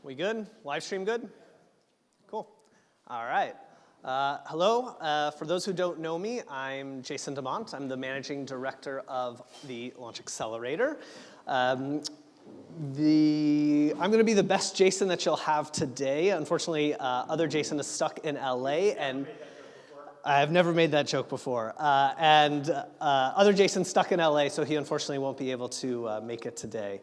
We good? Live stream good? Cool. All right. Hello. For those who don't know me, I'm Jason DeMont. I'm the managing director of the Launch Accelerator. I'm going to be the best Jason that you'll have today. Unfortunately, other Jason is stuck in LA, and I've never made that joke before. Other Jason's stuck in LA, so he unfortunately won't be able to make it today.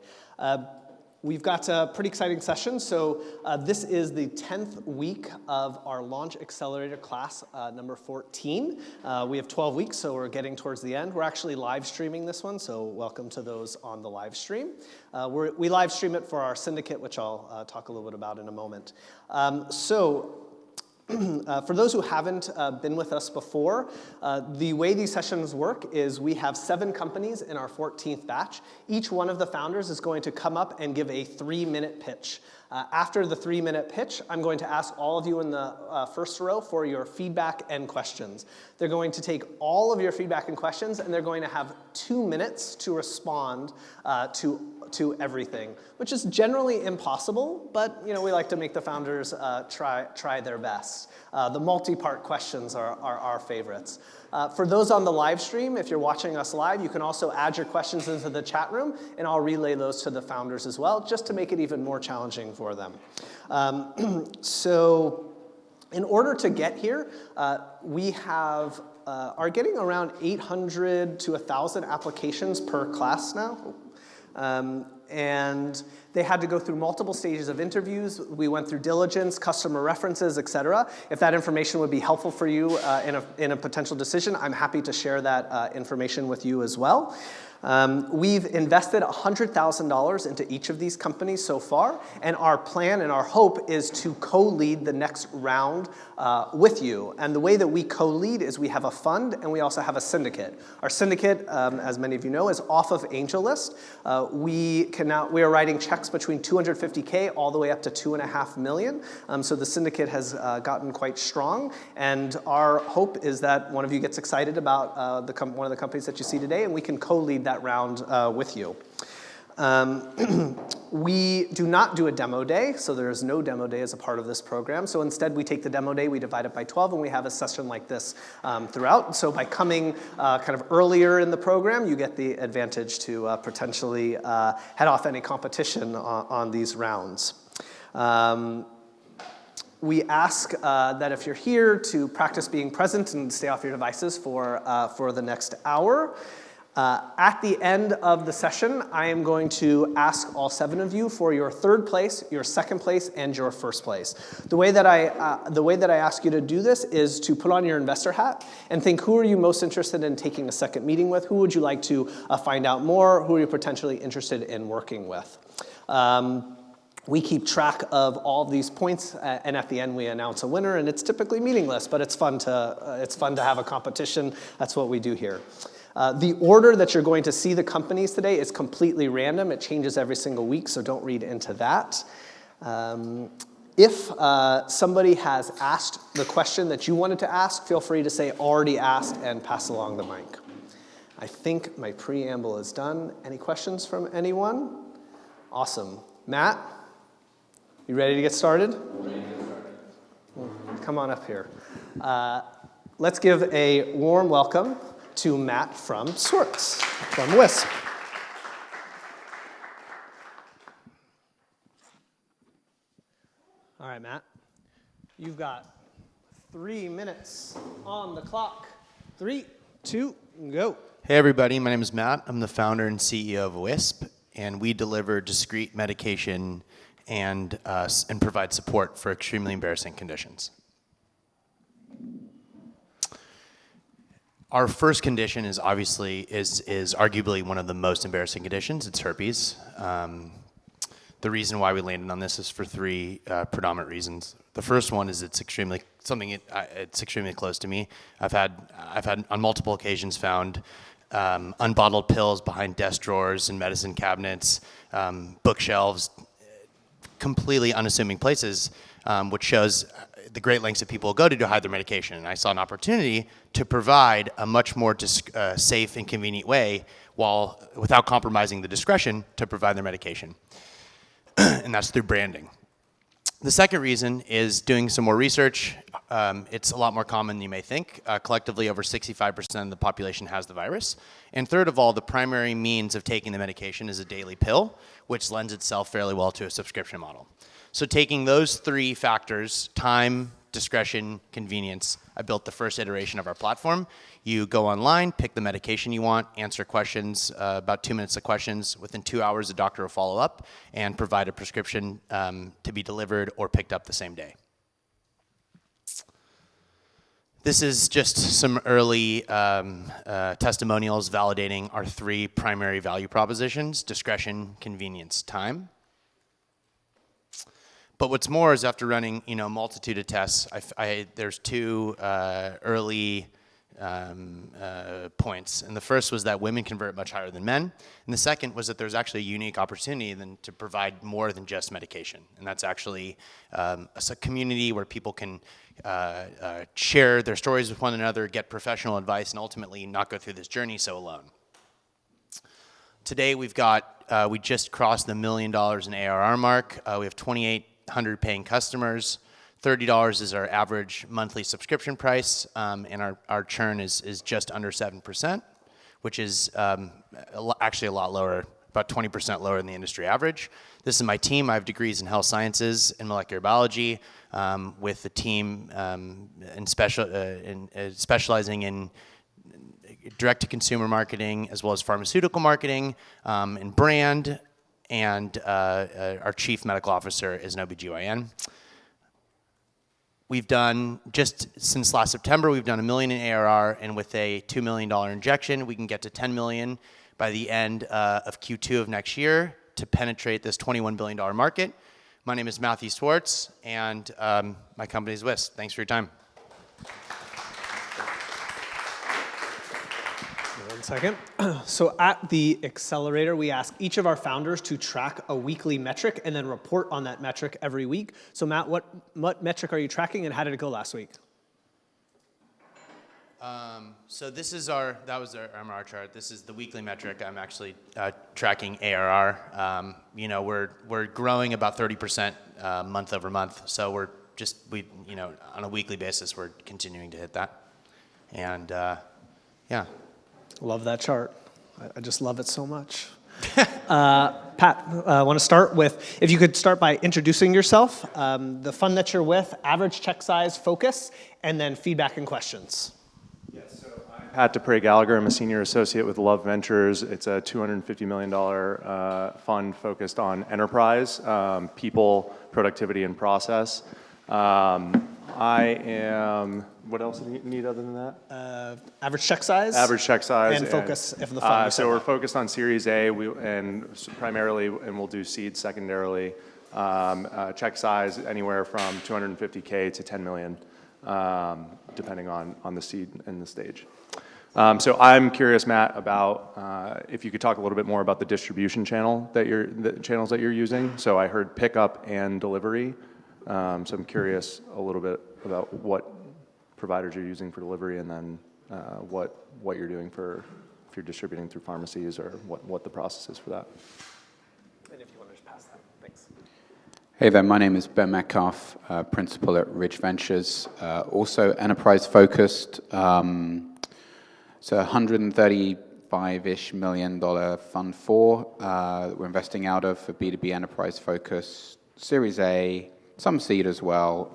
We've got a pretty exciting session. So this is the 10th week of our Launch Accelerator class, number 14. We have 12 weeks, so we're getting towards the end. We're actually live streaming this one, so welcome to those on the live stream. We live stream it for our syndicate, which I'll talk a little bit about in a moment. For those who haven't been with us before, the way these sessions work is we have 7 companies in our 14th batch. Each one of the founders is going to come up and give a 3-minute pitch. After the 3-minute pitch, I'm going to ask all of you in the first row for your feedback and questions. They're going to take all of your feedback and questions, and they're going to have 2 minutes to respond to everything, which is generally impossible, but we like to make the founders try their best. The multi-part questions are our favorites. For those on the live stream, if you're watching us live, you can also add your questions into the chat room, and I'll relay those to the founders as well, just to make it even more challenging for them. So in order to get here, we are getting around 800 to 1,000 applications per class now. And they had to go through multiple stages of interviews. We went through diligence, customer references, et cetera. If that information would be helpful for you in a potential decision, I'm happy to share that information with you as well. We've invested $100,000 into each of these companies so far, and our plan and our hope is to co-lead the next round with you. And the way that we co-lead is we have a fund and we also have a syndicate. Our syndicate, as many of you know, is off of AngelList. We are writing checks between $250K all the way up to $2.5 million. So the syndicate has gotten quite strong, and our hope is that one of you gets excited about one of the companies that you see today, and we can co-lead that round with you. We do not do a demo day, so there is no demo day as a part of this program. So instead, we take the demo day, we divide it by 12, and we have a session like this throughout. So by coming kind of earlier in the program, you get the advantage to potentially head off any competition on these rounds. We ask that if you're here to practice being present and stay off your devices for the next hour. At the end of the session, I am going to ask all 7 of you for your 3rd place, your 2nd place, and your 1st place. The way that I ask you to do this is to put on your investor hat and think, who are you most interested in taking a second meeting with? Who would you like to find out more? Who are you potentially interested in working with? We keep track of all of these points, and at the end we announce a winner, and it's typically meaningless, but it's fun to have a competition. That's what we do here. The order that you're going to see the companies today is completely random. It changes every single week, so don't read into that. If somebody has asked the question that you wanted to ask, feel free to say already asked and pass along the mic. I think my preamble is done. Any questions from anyone? Awesome. Matt, you ready to get started? Ready to get started. Come on up here. Let's give a warm welcome to Matt from Swartz, from Wisp. All right, Matt. You've got 3 minutes on the clock. 3, 2, go. Hey, everybody. My name is Matt. I'm the founder and CEO of Wisp, and we deliver discrete medication and provide support for extremely embarrassing conditions. Our first condition is arguably one of the most embarrassing conditions. It's herpes. The reason why we landed on this is for 3 predominant reasons. The first one is it's extremely close to me. I've had on multiple occasions found unbottled pills behind desk drawers and medicine cabinets, bookshelves, completely unassuming places, which shows the great lengths that people go to hide their medication. And I saw an opportunity to provide a much more safe and convenient way without compromising the discretion to provide their medication. And that's through branding. The second reason is doing some more research. It's a lot more common than you may think. Collectively, over 65% of the population has the virus. And third of all, the primary means of taking the medication is a daily pill, which lends itself fairly well to a subscription model. So taking those three factors, time, discretion, convenience, I built the first iteration of our platform. You go online, pick the medication you want, answer questions, about 2 minutes of questions. Within 2 hours, the doctor will follow up and provide a prescription to be delivered or picked up the same day. This is just some early testimonials validating our three primary value propositions: discretion, convenience, time. But what's more is after running, a multitude of tests, there's two early points. And the first was that women convert much higher than men. And the second was that there's actually a unique opportunity to provide more than just medication. And that's actually a community where people can share their stories with one another, get professional advice, and ultimately not go through this journey so alone. Today we just crossed the $1 million in ARR mark. We have 2,800 paying customers. $30 is our average monthly subscription price, and our churn is just under 7%, which is actually a lot lower, about 20% lower than the industry average. This is my team. I have degrees in health sciences and molecular biology, with the team specializing in direct-to-consumer marketing as well as pharmaceutical marketing and brand, and our chief medical officer is an OBGYN. We've done, just since last September, we've done $1 million in ARR, and with a $2 million injection, we can get to $10 million by the end of Q2 of next year to penetrate this $21 billion market. My name is Matthew Swartz, and my company is Wisp. Thanks for your time. 1 second. So at the Accelerator, we ask each of our founders to track a weekly metric and then report on that metric every week. So Matt, what metric are you tracking, and how did it go last week? So this is that was our MRR chart. This is the weekly metric. I'm actually tracking ARR. We're growing about 30% month over month. So on a weekly basis, we're continuing to hit that. And yeah. Love that chart. I just love it so much. Pat, I want to start with, if you could start by introducing yourself, the fund that you're with, average check size, focus, and then feedback and questions. Yes, so I'm Pat Despres-Gallagher. I'm a senior associate with Love Ventures. It's a $250 million fund focused on enterprise, people, productivity, and process. I am, what else do you need other than that? Average check size. Average check size. And focus if the fund. So we're focused on Series A primarily, and we'll do seed secondarily. Check size anywhere from 250K to 10 million, depending on the seed and the stage. So I'm curious, Matt, about if you could talk a little bit more about the distribution channels that you're using. So I heard pickup and delivery. So I'm curious a little bit about what providers you're using for delivery, and then what you're doing if you're distributing through pharmacies, or what the process is for that. And if you want to just pass that, thanks. Hey there, my name is Ben Metcalfe, principal at Ridge Ventures, also enterprise focused. It's a $135-ish million fund that we're investing out of for B2B enterprise focus, Series A, some seed as well.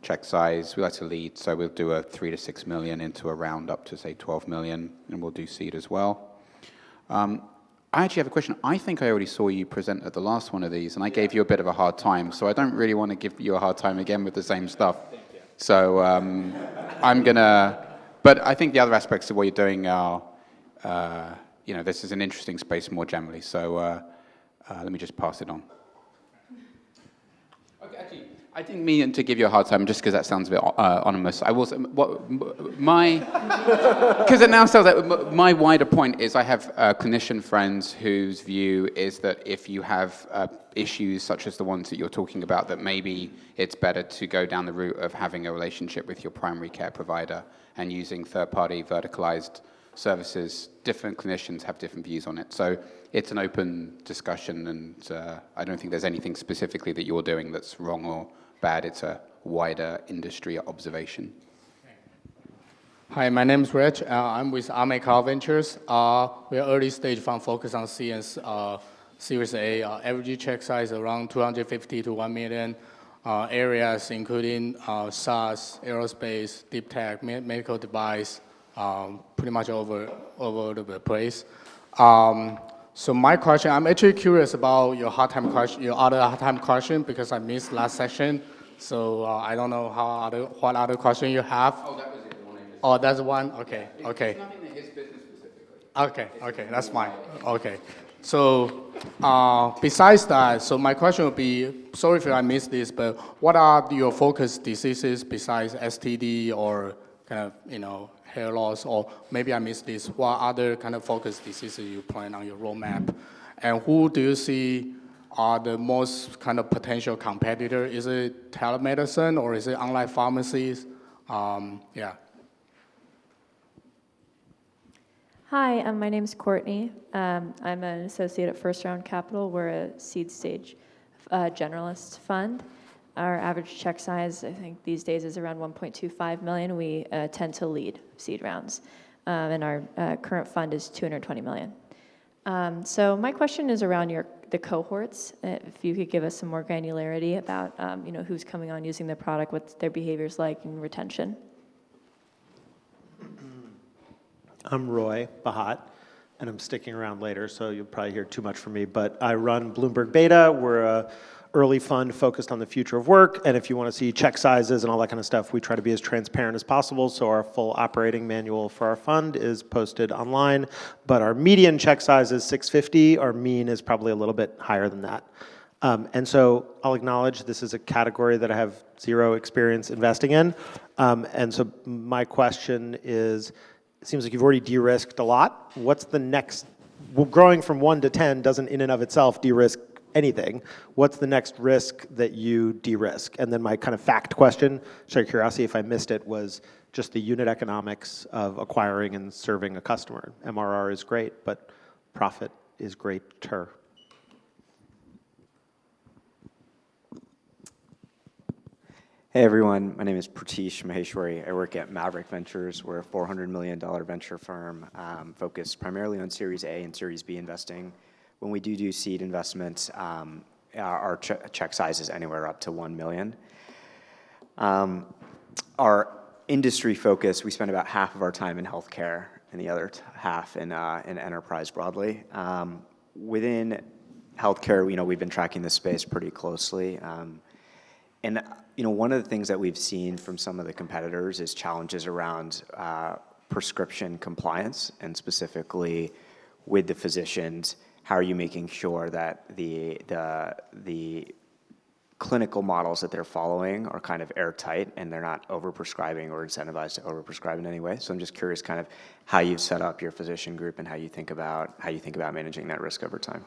Check size, we like to lead, so we'll do a 3 to 6 million into a round up to say 12 million, and we'll do seed as well. I actually have a question. I think I already saw you present at the last one of these, and I gave you a bit of a hard time, so I don't really want to give you a hard time again with the same stuff. So I'm gonna, but I think the other aspects of what you're doing are, this is an interesting space more generally, so let me just pass it on. Okay, actually, I didn't mean to give you a hard time just because that sounds a bit anonymous. I was because it now sounds like my wider point is I have clinician friends whose view is that if you have issues such as the ones that you're talking about, that maybe it's better to go down the route of having a relationship with your primary care provider and using third-party verticalized services. Different clinicians have different views on it. So it's an open discussion, and I don't think there's anything specifically that you're doing that's wrong or bad. It's a wider industry observation. Hi, my name is Wretch. I'm with Metcalfe Ventures. We are early stage fund focused on Cien's Series A. Average check size around 250 to 1 million. Areas including SaaS, aerospace, deep tech, medical device, pretty much over the place. So my question, I'm actually curious about your other hard time question, because I missed last session. So I don't know what other question you have. Oh, that was it. The one I missed. Oh, that's one? Okay, It's okay. nothing that his business specifically. Okay, that's fine. Okay. So besides that, so my question would be, sorry if I missed this, but what are your focus diseases besides STD or kind of, hair loss, or maybe I missed this, what other kind of focus diseases you plan on your roadmap? And who do you see are the most kind of potential competitor? Is it telemedicine or is it online pharmacies? Yeah. Hi, my name is Courtney. I'm an associate at First Round Capital. We're a seed stage generalist fund. Our average check size, I think these days, is around 1.25 million. We tend to lead seed rounds, and our current fund is 220 million. So my question is around the cohorts. If you could give us some more granularity about who's coming on using the product, what their behavior's like, and retention. I'm Roy Bahat, and I'm sticking around later, so you'll probably hear too much from me. But I run Bloomberg Beta. We're a early fund focused on the future of work, and if you want to see check sizes and all that kind of stuff, we try to be as transparent as possible. So our full operating manual for our fund is posted online, but our median check size is 650. Our mean is probably a little bit higher than that. And so I'll acknowledge this is a category that I have zero experience investing in. And so my question is, it seems like you've already de-risked a lot. What's the next? Well, growing from 1 to 10 doesn't in and of itself de-risk anything. What's the next risk that you de-risk? And then my kind of fact question, just out of curiosity if I missed it, was just the unit economics of acquiring and serving a customer. MRR is great, but profit is greater. Hey everyone, my name is Prateesh Maheshwari. I work at Maverick Ventures. We're a $400 million venture firm focused primarily on Series A and Series B investing. When we do seed investments, our check size is anywhere up to 1 million. Our industry focus, we spend about half of our time in healthcare and the other half in enterprise broadly. Within healthcare, we've been tracking this space pretty closely. And one of the things that we've seen from some of the competitors is challenges around prescription compliance, and specifically with the physicians. How are you making sure that the clinical models that they're following are kind of airtight and they're not overprescribing or incentivized to overprescribe in any way? So I'm just curious, kind of how you've set up your physician group and how you think about managing that risk over time.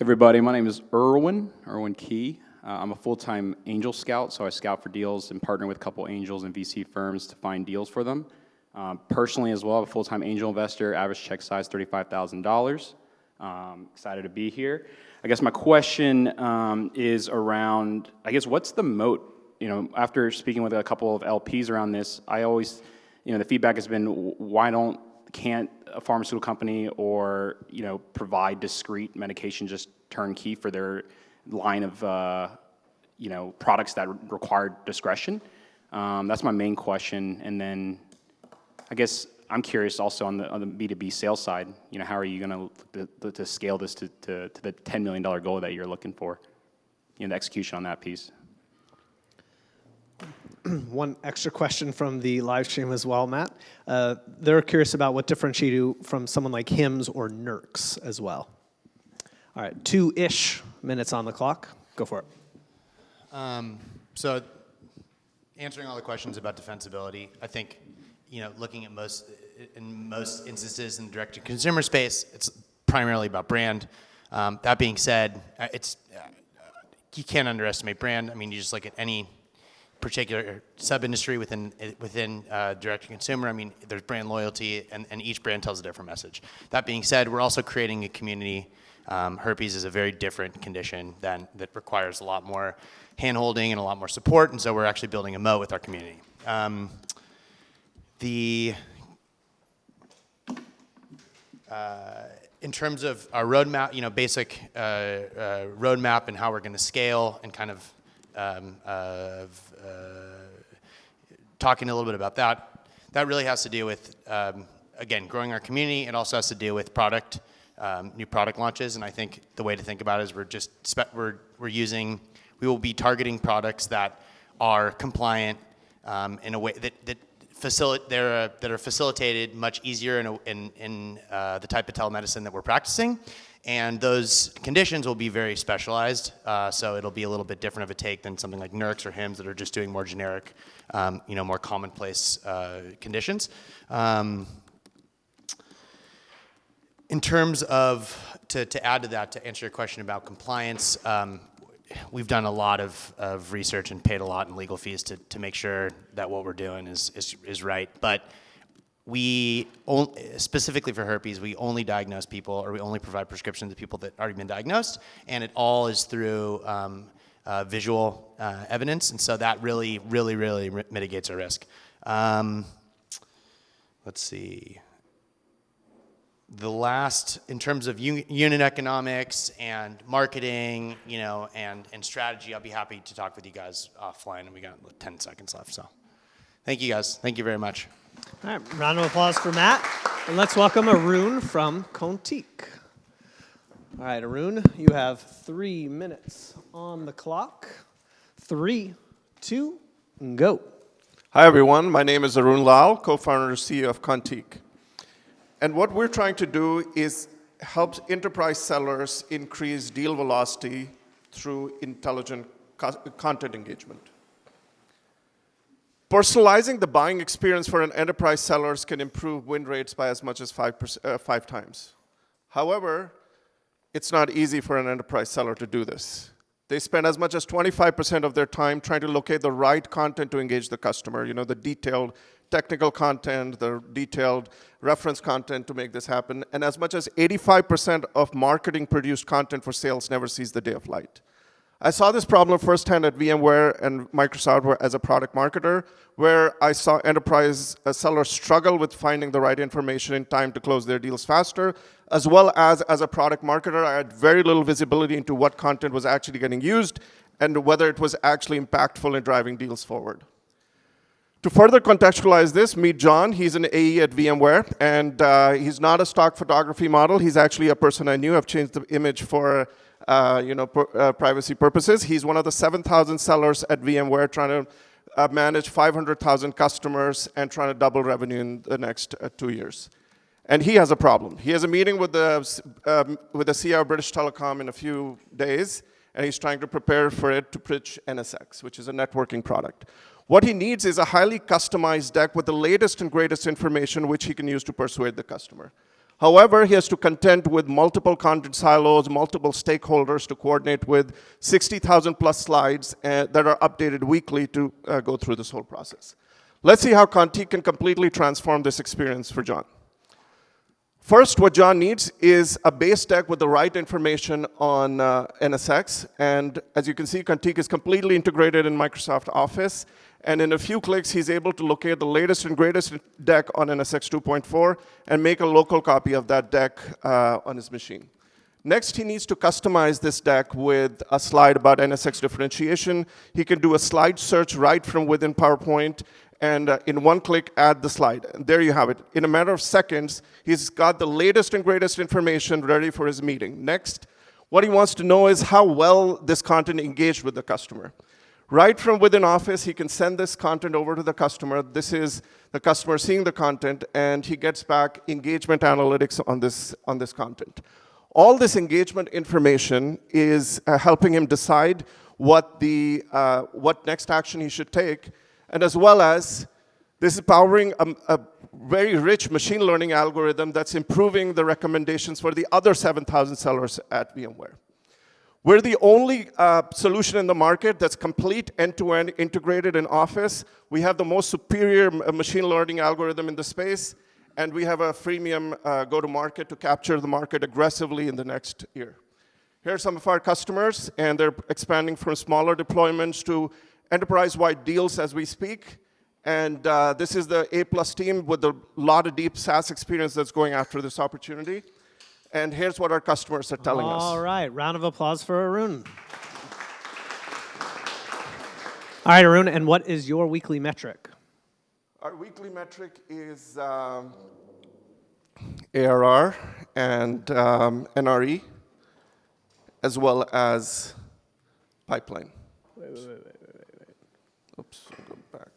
Everybody, my name is Irwin Key. I'm a full-time angel scout, so I scout for deals and partner with a couple angels and VC firms to find deals for them. Personally as well, I'm a full-time angel investor, average check size $35,000. Excited to be here. I guess my question is around, what's the moat? After speaking with a couple of LPs around this, I always, the feedback has been, can't a pharmaceutical company or provide discrete medication just turnkey for their line of products that require discretion? That's my main question. And then I guess I'm curious also on the B2B sales side, how are you going to scale this to the $10 million goal that you're looking for? The execution on that piece. One extra question from the live stream as well, Matt. They're curious about what differentiates you from someone like Hims or Nurx as well. All right, 2-ish minutes on the clock. Go for it. So answering all the questions about defensibility, I think, looking at in most instances in the direct-to-consumer space, it's primarily about brand. That being said, you can't underestimate brand. I mean, you just look at any particular sub-industry within direct-to-consumer. I mean, there's brand loyalty, and each brand tells a different message. That being said, we're also creating a community. Herpes is a very different condition that requires a lot more hand-holding and a lot more support, and so we're actually building a moat with our community. In terms of our roadmap, basic roadmap and how we're going to scale, and kind of talking a little bit about that. That really has to do with, again, growing our community. It also has to do with product, new product launches. And I think the way to think about it is we will be targeting products that are compliant in a way that are facilitated much easier in the type of telemedicine that we're practicing. And those conditions will be very specialized, so it'll be a little bit different of a take than something like NERCs or HIMS that are just doing more generic, more commonplace conditions. In terms of, to add to that, to answer your question about compliance, we've done a lot of research and paid a lot in legal fees to make sure that what we're doing is right. But specifically for herpes, we only diagnose people, or we only provide prescriptions to people that already been diagnosed, and it all is through visual evidence, and so that really mitigates our risk. Let's see. The last, in terms of unit economics and marketing, and strategy, I'll be happy to talk with you guys offline, and we got 10 seconds left, so. Thank you, guys. Thank you very much. All right, round of applause for Matt. And let's welcome Arun from Contiq. All right, Arun, you have 3 minutes on the clock. 3, 2, go. Hi, everyone. My name is Arun Lal, co-founder and CEO of Contiq. And what we're trying to do is help enterprise sellers increase deal velocity through intelligent content engagement. Personalizing the buying experience for an enterprise sellers can improve win rates by as much as 5 times. However, it's not easy for an enterprise seller to do this. They spend as much as 25% of their time trying to locate the right content to engage the customer, the detailed technical content, the detailed reference content to make this happen. And as much as 85% of marketing-produced content for sales never sees the day of light. I saw this problem firsthand at VMware and Microsoft as a product marketer, where I saw enterprise sellers struggle with finding the right information in time to close their deals faster, as well as a product marketer, I had very little visibility into what content was actually getting used and whether it was actually impactful in driving deals forward. To further contextualize this, meet John. He's an AE at VMware, and he's not a stock photography model. He's actually a person I knew. I've changed the image for privacy purposes. He's one of the 7,000 sellers at VMware trying to manage 500,000 customers and trying to double revenue in the next 2 years. And he has a problem. He has a meeting with the CEO of British Telecom in a few days, and he's trying to prepare for it to pitch NSX, which is a networking product. What he needs is a highly customized deck with the latest and greatest information which he can use to persuade the customer. However, he has to contend with multiple content silos, multiple stakeholders to coordinate with 60,000 plus slides that are updated weekly to go through this whole process. Let's see how Contiq can completely transform this experience for John. First, what John needs is a base deck with the right information on NSX. And as you can see, Contiq is completely integrated in Microsoft Office. And in a few clicks, he's able to locate the latest and greatest deck on NSX 2.4 and make a local copy of that deck on his machine. Next, he needs to customize this deck with a slide about NSX differentiation. He can do a slide search right from within PowerPoint and in one click, add the slide. And there you have it. In a matter of seconds, he's got the latest and greatest information ready for his meeting. Next, what he wants to know is how well this content engaged with the customer. Right from within Office, he can send this content over to the customer. This is the customer seeing the content, and he gets back engagement analytics on this content. All this engagement information is helping him decide what next action he should take, and as well as this is powering a very rich machine learning algorithm that's improving the recommendations for the other 7,000 sellers at VMware. We're the only solution in the market that's complete end-to-end integrated in Office. We have the most superior machine learning algorithm in the space, and we have a freemium go-to-market to capture the market aggressively in the next year. Here are some of our customers, and they're expanding from smaller deployments to enterprise-wide deals as we speak. And this is the A+ team with a lot of deep SaaS experience that's going after this opportunity. And here's what our customers are telling us. All right, round of applause for Arun. All right, Arun, and what is your weekly metric? Our weekly metric is ARR and NRE, as well as pipeline. Wait. Oops, I'll go back.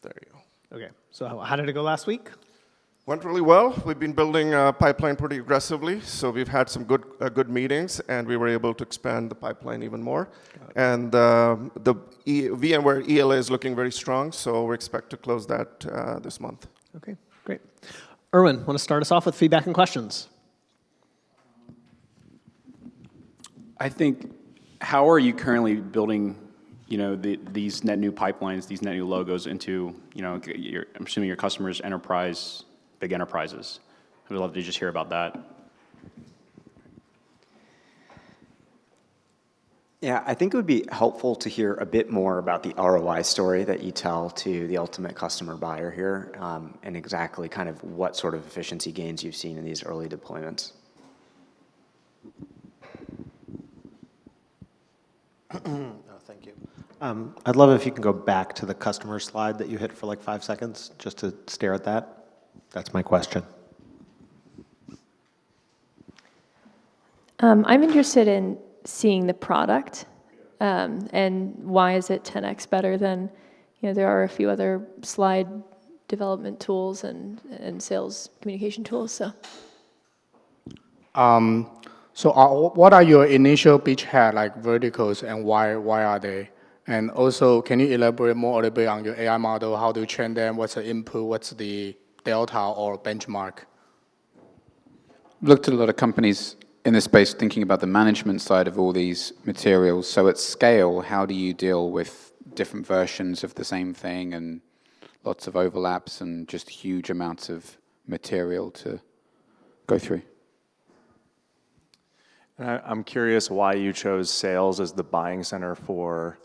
There you go. Okay, so how did it go last week? Went really well. We've been building a pipeline pretty aggressively, so we've had some good meetings, and we were able to expand the pipeline even more. And the VMware ELA is looking very strong, so we expect to close that this month. Okay, great. Irwin, want to start us off with feedback and questions? I think, how are you currently building, these net new pipelines, these net new logos into, I'm assuming your customers, big enterprises? I would love to just hear about that. Yeah, I think it would be helpful to hear a bit more about the ROI story that you tell to the ultimate customer buyer here, and exactly kind of what sort of efficiency gains you've seen in these early deployments. Thank you. I'd love if you can go back to the customer slide that you hit for like 5 seconds, just to stare at that. That's my question. I'm interested in seeing the product, and why is it 10x better than, there are a few other slide development tools and sales communication tools. So what are your initial beachhead like verticals, and why are they? And also, can you elaborate more a little bit on your AI model? How do you train them? What's the input? What's the delta or benchmark? Looked at a lot of companies in this space thinking about the management side of all these materials. So at scale, how do you deal with different versions of the same thing and lots of overlaps and just huge amounts of material to go through? I'm curious why you chose sales as the buying center for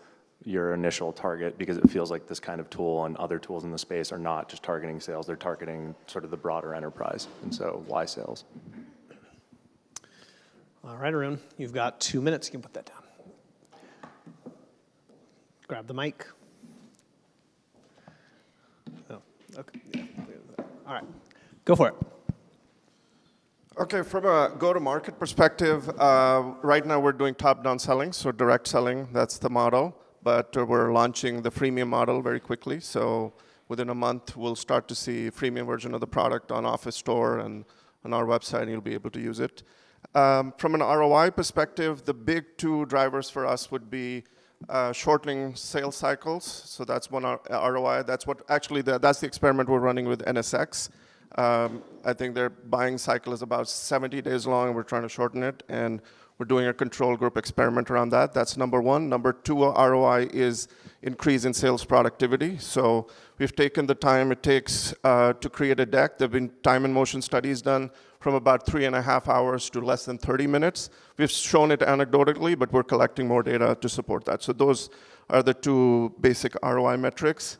your initial target, because it feels like this kind of tool and other tools in the space are not just targeting sales, they're targeting sort of the broader enterprise. And so why sales? All right, Arun, you've got 2 minutes. You can put that down. Grab the mic. Oh, okay. Yeah. All right, go for it. Okay, from a go-to-market perspective, right now we're doing top-down selling, so direct selling, that's the model. But we're launching the freemium model very quickly, so within a month we'll start to see a freemium version of the product on Office Store and on our website, and you'll be able to use it. From an ROI perspective, the big 2 drivers for us would be shortening sales cycles, so that's one ROI. That's the experiment we're running with NSX. I think their buying cycle is about 70 days long, and we're trying to shorten it, and we're doing a control group experiment around that. That's number 1. Number 2 ROI is increase in sales productivity. So we've taken the time it takes to create a deck. There have been time and motion studies done from about 3.5 hours to less than 30 minutes. We've shown it anecdotally, but we're collecting more data to support that. So those are the 2 basic ROI metrics.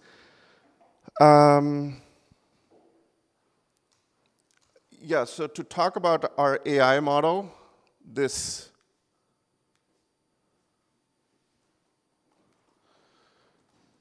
Yeah, so to talk about our AI model,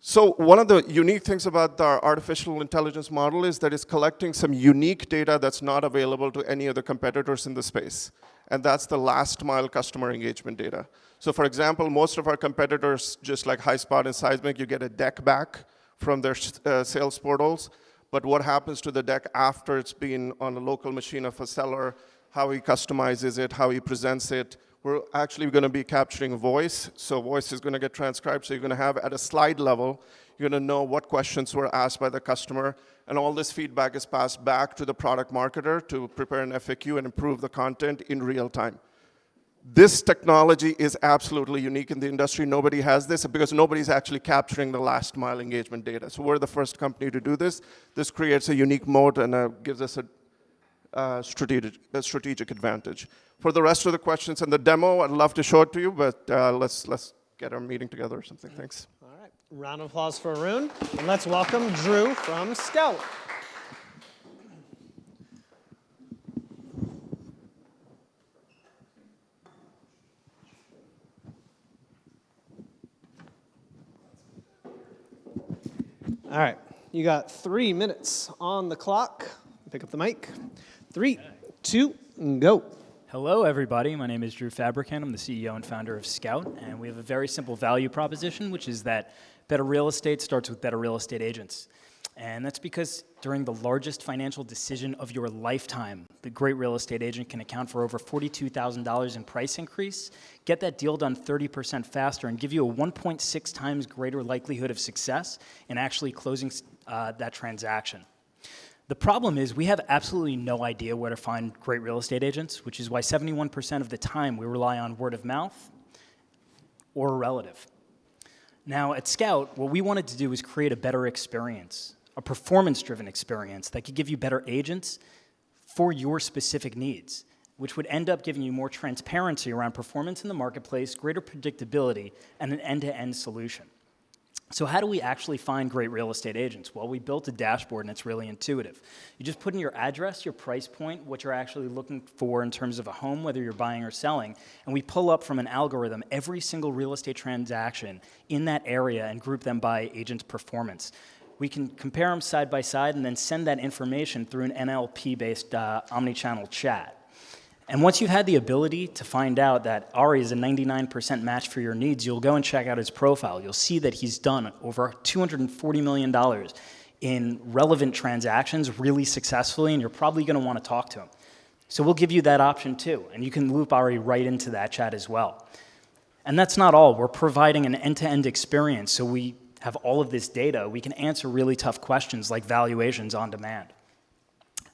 So one of the unique things about our artificial intelligence model is that it's collecting some unique data that's not available to any other competitors in the space. And that's the last mile customer engagement data. So for example, most of our competitors, just like HighSpot and Seismic, you get a deck back from their sales portals. But what happens to the deck after it's been on a local machine of a seller, how he customizes it, how he presents it, We're actually going to be capturing voice. So voice is going to get transcribed. So you're going to have at a slide level, you're going to know what questions were asked by the customer. And all this feedback is passed back to the product marketer to prepare an FAQ and improve the content in real time. This technology is absolutely unique in the industry. Nobody has this because nobody's actually capturing the last mile engagement data. So we're the first company to do this. This creates a unique moat and gives us a strategic advantage. For the rest of the questions and the demo, I'd love to show it to you, but let's get our meeting together or something. Thanks. All right, round of applause for Arun. And let's welcome Drew from Scout. All right, you got 3 minutes on the clock. Pick up the mic. 3, 2, go. Hello, everybody. My name is Drew Fabrikant. I'm the CEO and founder of Scout, and we have a very simple value proposition, which is that better real estate starts with better real estate agents. And that's because during the largest financial decision of your lifetime, the great real estate agent can account for over $42,000 in price increase, get that deal done 30% faster, and give you a 1.6 times greater likelihood of success in actually closing that transaction. The problem is we have absolutely no idea where to find great real estate agents, which is why 71% of the time we rely on word of mouth or a relative. Now, at Scout, what we wanted to do was create a better experience, a performance-driven experience that could give you better agents for your specific needs, which would end up giving you more transparency around performance in the marketplace, greater predictability, and an end-to-end solution. So how do we actually find great real estate agents? Well, we built a dashboard, and it's really intuitive. You just put in your address, your price point, what you're actually looking for in terms of a home, whether you're buying or selling, and we pull up from an algorithm every single real estate transaction in that area and group them by agent's performance. We can compare them side by side and then send that information through an NLP-based omni-channel chat. And once you've had the ability to find out that Ari is a 99% match for your needs, you'll go and check out his profile. You'll see that he's done over $240 million in relevant transactions really successfully, and you're probably going to want to talk to him. So we'll give you that option too, and you can loop Ari right into that chat as well. And that's not all. We're providing an end-to-end experience, so we have all of this data. We can answer really tough questions like valuations on demand.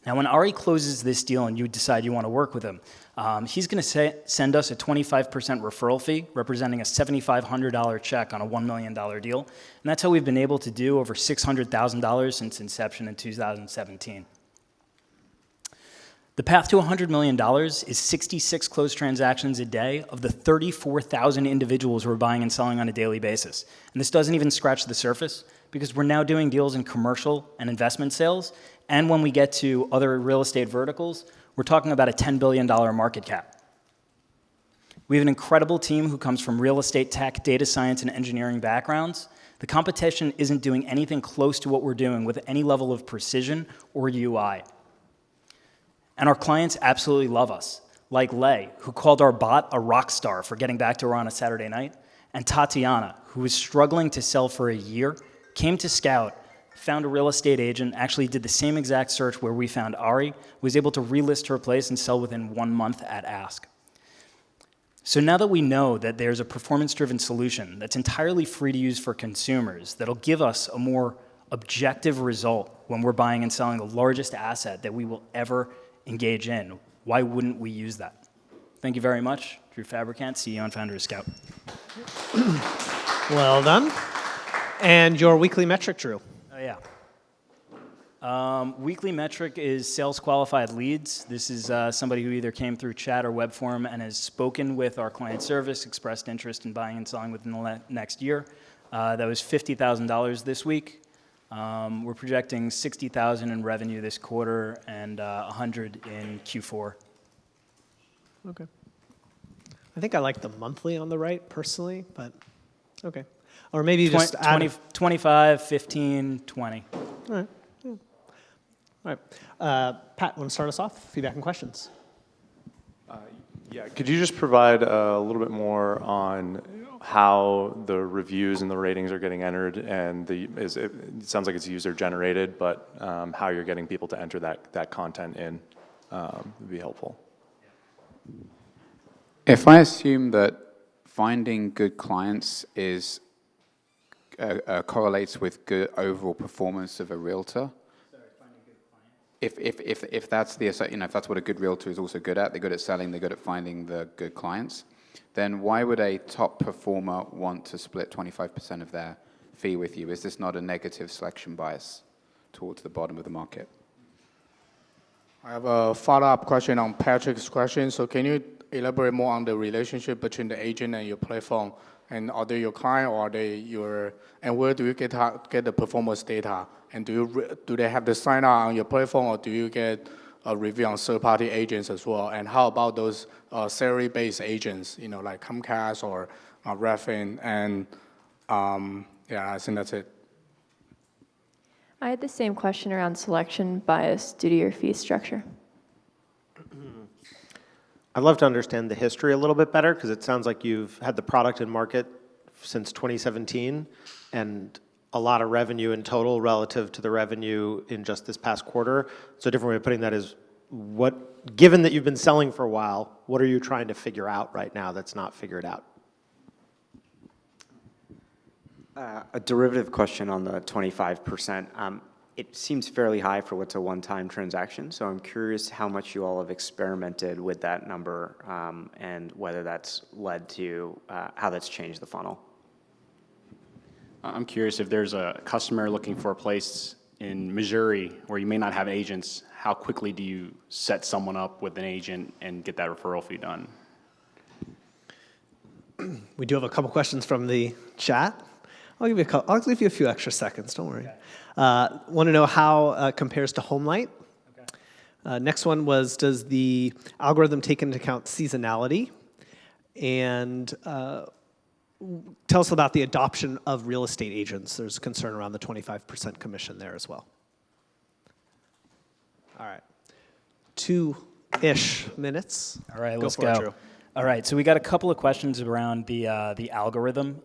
Now, when Ari closes this deal and you decide you want to work with him, he's going to send us a 25% referral fee, representing a $7,500 check on a $1 million deal. And that's how we've been able to do over $600,000 since inception in 2017. The path to $100 million is 66 closed transactions a day of the 34,000 individuals who are buying and selling on a daily basis. And this doesn't even scratch the surface because we're now doing deals in commercial and investment sales. And when we get to other real estate verticals, we're talking about a $10 billion market cap. We have an incredible team who comes from real estate, tech, data science, and engineering backgrounds. The competition isn't doing anything close to what we're doing with any level of precision or UI. And our clients absolutely love us, like Lei, who called our bot a rock star for getting back to her on a Saturday night, and Tatiana, who was struggling to sell for a year, came to Scout, found a real estate agent, actually did the same exact search where we found Ari, was able to relist her place and sell within 1 month at ask. So now that we know that there's a performance-driven solution that's entirely free to use for consumers, that'll give us a more objective result when we're buying and selling the largest asset that we will ever engage in, why wouldn't we use that? Thank you very much. Drew Fabrikant, CEO and founder of Scout. Well done. And your weekly metric, Drew? Oh, yeah. Weekly metric is sales qualified leads. This is somebody who either came through chat or web form and has spoken with our client service, expressed interest in buying and selling within the next year. That was $50,000 this week. We're projecting $60,000 in revenue this quarter and $100,000 in Q4. Okay. I think I like the monthly on the right personally, but okay. Or maybe you just add 25, 15, 20. All right. Yeah. All right. Pat, want to start us off? Feedback and questions. Yeah, could you just provide a little bit more on how the reviews and the ratings are getting entered, and it sounds like it's user generated, but how you're getting people to enter that content in would be helpful. If I assume that finding good clients is correlates with good overall performance of a realtor, if that's the if that's what a good realtor is also good at, they're good at selling, they're good at finding the good clients, then why would a top performer want to split 25% of their fee with you? Is this not a negative selection bias towards the bottom of the market? I have a follow-up question on Patrick's question. So can you elaborate more on the relationship between the agent and your platform? And are they your client or are they your, and where do you get the performance data? And do they have the sign up on your platform or do you get a review on third-party agents as well? And how about those salary-based agents, like Comcast or Redfin? And yeah, I think that's it. I had the same question around selection bias due to your fee structure. I'd love to understand the history a little bit better because it sounds like you've had the product in market since 2017 and a lot of revenue in total relative to the revenue in just this past quarter. So a different way of putting that is, given that you've been selling for a while, what are you trying to figure out right now that's not figured out? A derivative question on the 25%. It seems fairly high for what's a one-time transaction, so I'm curious how much you all have experimented with that number and whether that's led to how that's changed the funnel. I'm curious if there's a customer looking for a place in Missouri where you may not have agents, how quickly do you set someone up with an agent and get that referral fee done? We do have a couple questions from the chat. I'll give you a few extra seconds, don't worry. Want to know how it compares to Homelight. Okay. Next one was, does the algorithm take into account seasonality? And tell us about the adoption of real estate agents. There's concern around the 25% commission there as well. All right. 2-ish minutes. All right, let's go. All right, so we got a couple of questions around the algorithm.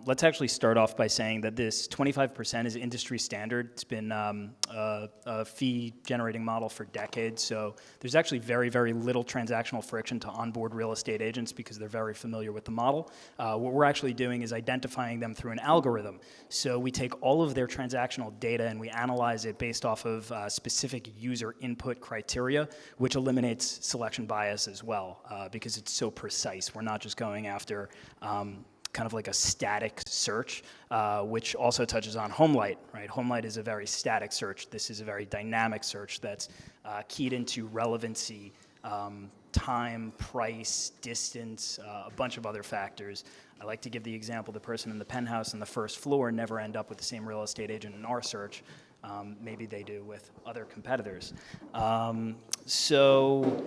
Let's actually start off by saying that this 25% is industry standard. It's been a fee-generating model for decades, so there's actually very, very little transactional friction to onboard real estate agents because they're very familiar with the model. What we're actually doing is identifying them through an algorithm. So we take all of their transactional data and we analyze it based off of specific user input criteria, which eliminates selection bias as well because it's so precise. We're not just going after kind of like a static search, which also touches on Homelight, right? Homelight is a very static search. This is a very dynamic search that's keyed into relevancy, time, price, distance, a bunch of other factors. I like to give the example, the person in the penthouse on the first floor never end up with the same real estate agent in our search. Maybe they do with other competitors. So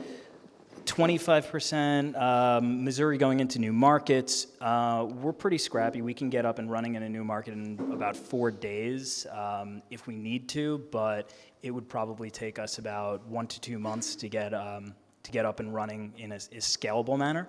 25%, Missouri going into new markets. We're pretty scrappy. We can get up and running in a new market in about 4 days if we need to, but it would probably take us about 1 to 2 months to get up and running in a scalable manner.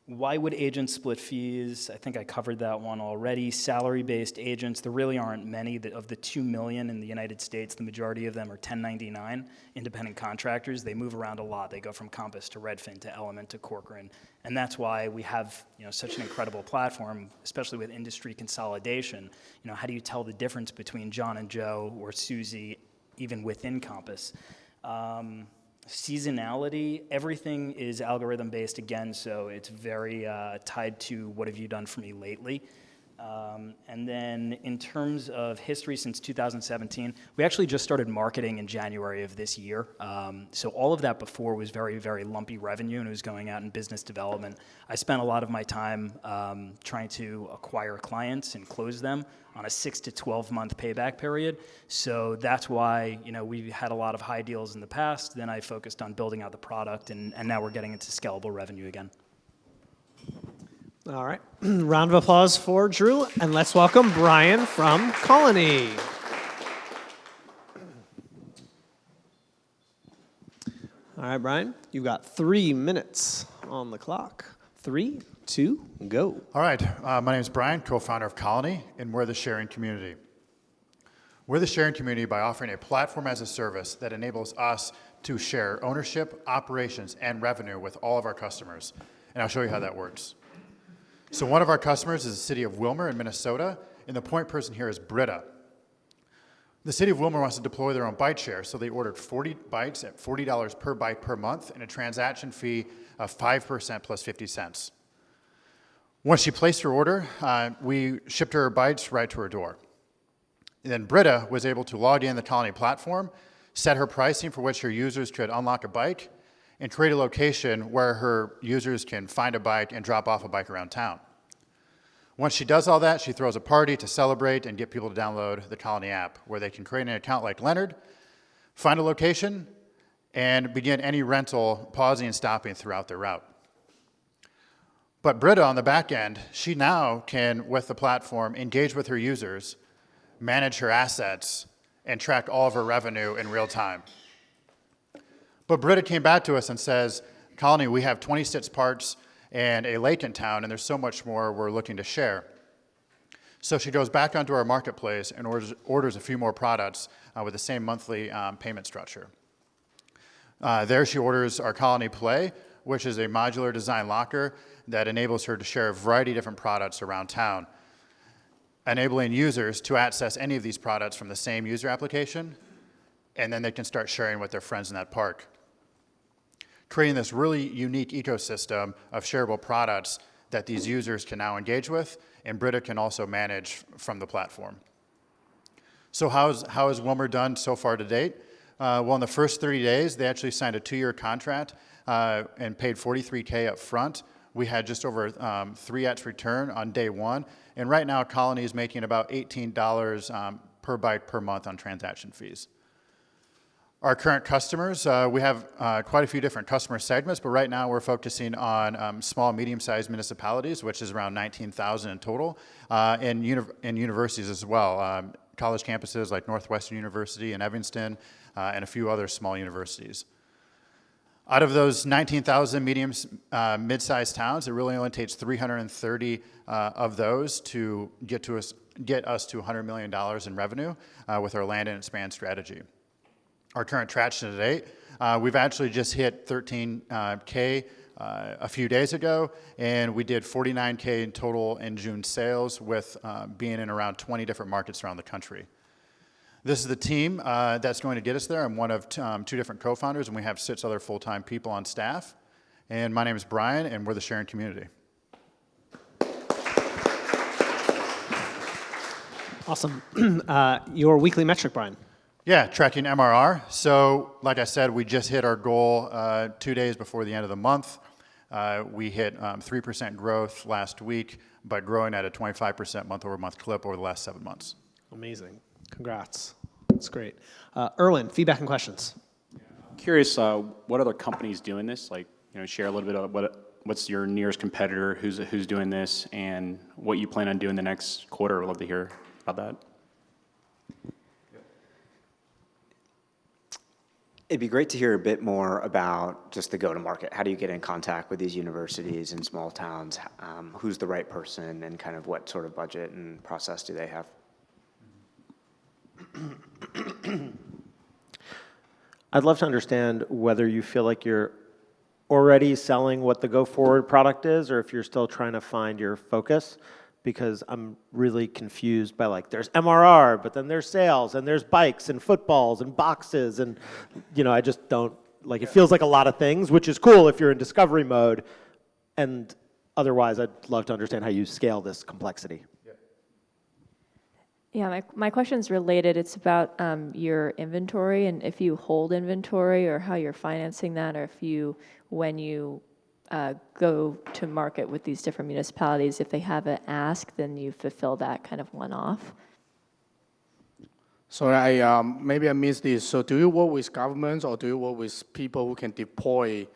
Why would agents split fees? I think I covered that one already. Salary-based agents, there really aren't many. Of the 2 million in the United States, the majority of them are 1099 independent contractors. They move around a lot. They go from Compass to Redfin to Element to Corcoran. And that's why we have such an incredible platform, especially with industry consolidation. How do you tell the difference between John and Joe or Susie, even within Compass? Seasonality, everything is algorithm based again, so it's very tied to what have you done for me lately. And then in terms of history since 2017, we actually just started marketing in January of this year. So all of that before was very, very lumpy revenue and it was going out in business development. I spent a lot of my time trying to acquire clients and close them on a 6 to 12 month payback period. So that's why we had a lot of high deals in the past. Then I focused on building out the product and now we're getting into scalable revenue again. All right, round of applause for Drew, and let's welcome Brian from Koloni. All right, Brian, you've got 3 minutes on the clock. 3, 2, go. All right, my name is Brian, co-founder of Koloni, and we're the sharing community. We're the sharing community by offering a platform as a service that enables us to share ownership, operations, and revenue with all of our customers. And I'll show you how that works. So one of our customers is the city of Wilmer in Minnesota, and the point person here is Britta. The city of Wilmer wants to deploy their own bike share, so they ordered 40 bikes at $40 per bike per month and a transaction fee of 5% plus 50 cents. Once she placed her order, we shipped her bikes right to her door. And then Britta was able to log in the Koloni platform, set her pricing for which her users could unlock a bike, and create a location where her users can find a bike and drop off a bike around town. Once she does all that, she throws a party to celebrate and get people to download the Koloni app, where they can create an account like Leonard, find a location, and begin any rental, pausing and stopping throughout their route. But Britta, on the back end, she now can, with the platform, engage with her users, manage her assets, and track all of her revenue in real time. But Britta came back to us and says, Koloni, we have 26 parts and a lake in town, and there's so much more we're looking to share. So she goes back onto our marketplace and orders a few more products with the same monthly payment structure. There she orders our Koloni Play, which is a modular design locker that enables her to share a variety of different products around town, enabling users to access any of these products from the same user application, and then they can start sharing with their friends in that park, creating this really unique ecosystem of shareable products that these users can now engage with, and Britta can also manage from the platform. So how has Wilmer done so far to date? Well, in the first 30 days, they actually signed a 2-year contract and paid $43K up front. We had just over 3x return on day one, and right now Koloni is making about $18 per bike per month on transaction fees. Our current customers, we have quite a few different customer segments, but right now we're focusing on small, medium-sized municipalities, which is around 19,000 in total, and universities as well, college campuses like Northwestern University and Evanston, and a few other small universities. Out of those 19,000 mid-sized towns, it really only takes 330 of those to get us to $100 million in revenue with our land and expand strategy. Our current traction to date, we've actually just hit 13K a few days ago, and we did 49K in total in June sales with being in around 20 different markets around the country. This is the team that's going to get us there. I'm one of 2 different co-founders, and we have 6 other full-time people on staff. And my name is Brian, and we're the sharing community. Awesome. Your weekly metric, Brian. Yeah, tracking MRR. So like I said, we just hit our goal 2 days before the end of the month. We hit 3% growth last week, but growing at a 25% month-over-month clip over the last 7 months. Amazing. Congrats. That's great. Irwin, feedback and questions. Curious, what other companies doing this? Like, share a little bit of what's your nearest competitor, who's doing this, and what you plan on doing the next quarter. I'd love to hear about that. It'd be great to hear a bit more about just the go-to-market. How do you get in contact with these universities in small towns? Who's the right person, and kind of what sort of budget and process do they have? I'd love to understand whether you feel like you're already selling what the go-forward product is, or if you're still trying to find your focus, because I'm really confused by, like, there's MRR, but then there's sales, and there's bikes and footballs and boxes, and, I just don't, like, it feels like a lot of things, which is cool if you're in discovery mode, and otherwise I'd love to understand how you scale this complexity. Yeah, my question's related. It's about your inventory, and if you hold inventory, or how you're financing that, or when you go to market with these different municipalities, if they have an ask, then you fulfill that kind of one-off. So maybe I missed this. So do you work with governments, or do you work with people who can deploy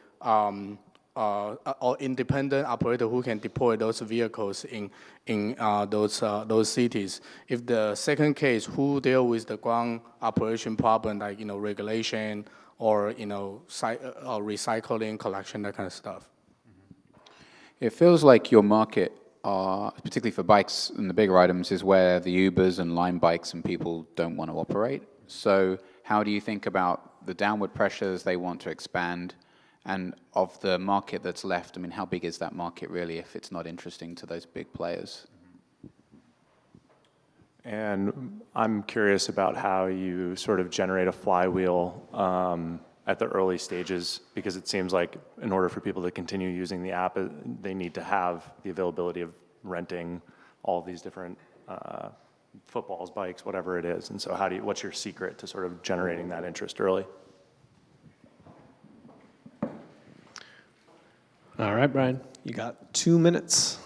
or independent operator who can deploy those vehicles in those cities? If the second case, who deal with the ground operation problem, like regulation or recycling, collection, that kind of stuff? It feels like your market, particularly for bikes and the bigger items, is where the Ubers and Lime bikes and people don't want to operate. So how do you think about the downward pressures, they want to expand. And of the market that's left, I mean, how big is that market really if it's not interesting to those big players? And I'm curious about how you sort of generate a flywheel at the early stages, because it seems like in order for people to continue using the app, they need to have the availability of renting all of these different footballs, bikes, whatever it is. And so what's your secret to sort of generating that interest early? All right, Brian, you got 2 minutes.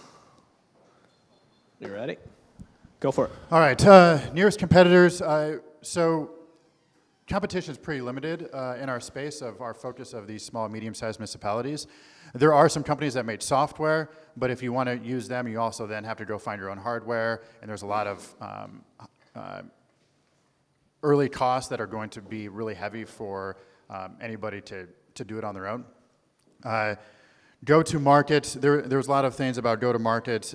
You ready? Go for it. All right, nearest competitors. So competition is pretty limited in our space of our focus of these small, medium-sized municipalities. There are some companies that make software, but if you want to use them, you also then have to go find your own hardware, and there's a lot of early costs that are going to be really heavy for anybody to do it on their own. Go-to-market, there's a lot of things about go-to-market.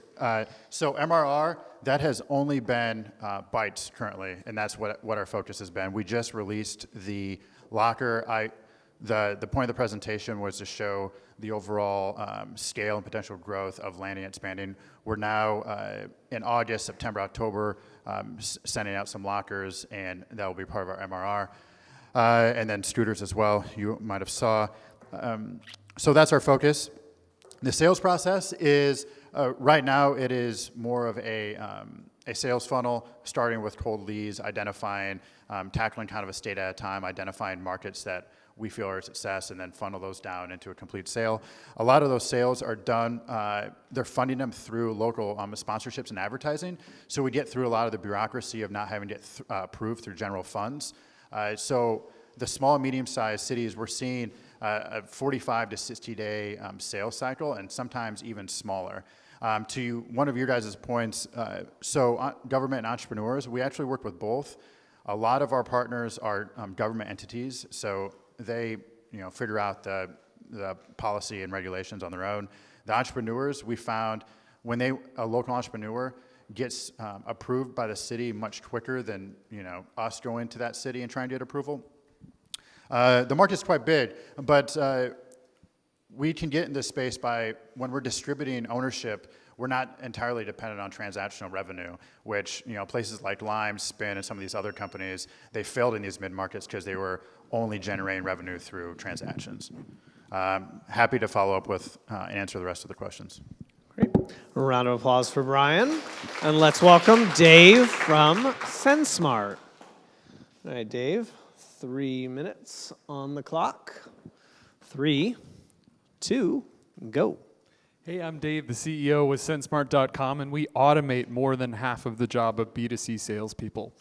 So MRR, that has only been bytes currently, and that's what our focus has been. We just released the locker. The point of the presentation was to show the overall scale and potential growth of landing and expanding. We're now in August, September, October, sending out some lockers, and that will be part of our MRR. And then scooters as well, you might have saw. So that's our focus. The sales process is, right now, it is more of a sales funnel, starting with cold leads, identifying, tackling kind of a state at a time, identifying markets that we feel are a success, and then funnel those down into a complete sale. A lot of those sales are done, they're funding them through local sponsorships and advertising, so we get through a lot of the bureaucracy of not having to get approved through general funds. So the small and medium-sized cities, we're seeing a 45 to 60-day sales cycle, and sometimes even smaller. To one of your guys' points, government and entrepreneurs, we actually work with both. A lot of our partners are government entities, so they figure out the policy and regulations on their own. The entrepreneurs, we found when a local entrepreneur gets approved by the city much quicker than us going to that city and trying to get approval. The market's quite big, but we can get in this space by, when we're distributing ownership, we're not entirely dependent on transactional revenue, which places like Lime, Spin, and some of these other companies, they failed in these mid-markets because they were only generating revenue through transactions. Happy to follow up with and answer the rest of the questions. Great. A round of applause for Brian. And let's welcome Dave from SendSmart. All right, Dave, 3 minutes on the clock. 3, 2, go. Hey, I'm Dave, the CEO with SendSmart.com, and we automate more than half of the job of B2C salespeople.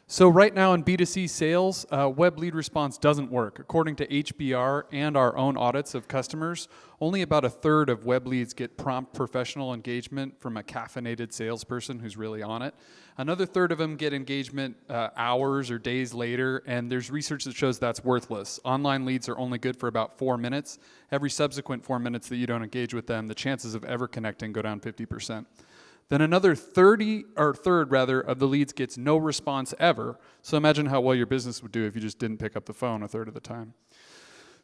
So right now in B2C sales, web lead response doesn't work. According to HBR and our own audits of customers, only about a third of web leads get prompt professional engagement from a caffeinated salesperson who's really on it. Another third of them get engagement hours or days later, and there's research that shows that's worthless. Online leads are only good for about 4 minutes. Every subsequent 4 minutes that you don't engage with them, the chances of ever connecting go down 50%. Then another third of the leads gets no response ever. So imagine how well your business would do if you just didn't pick up the phone a third of the time.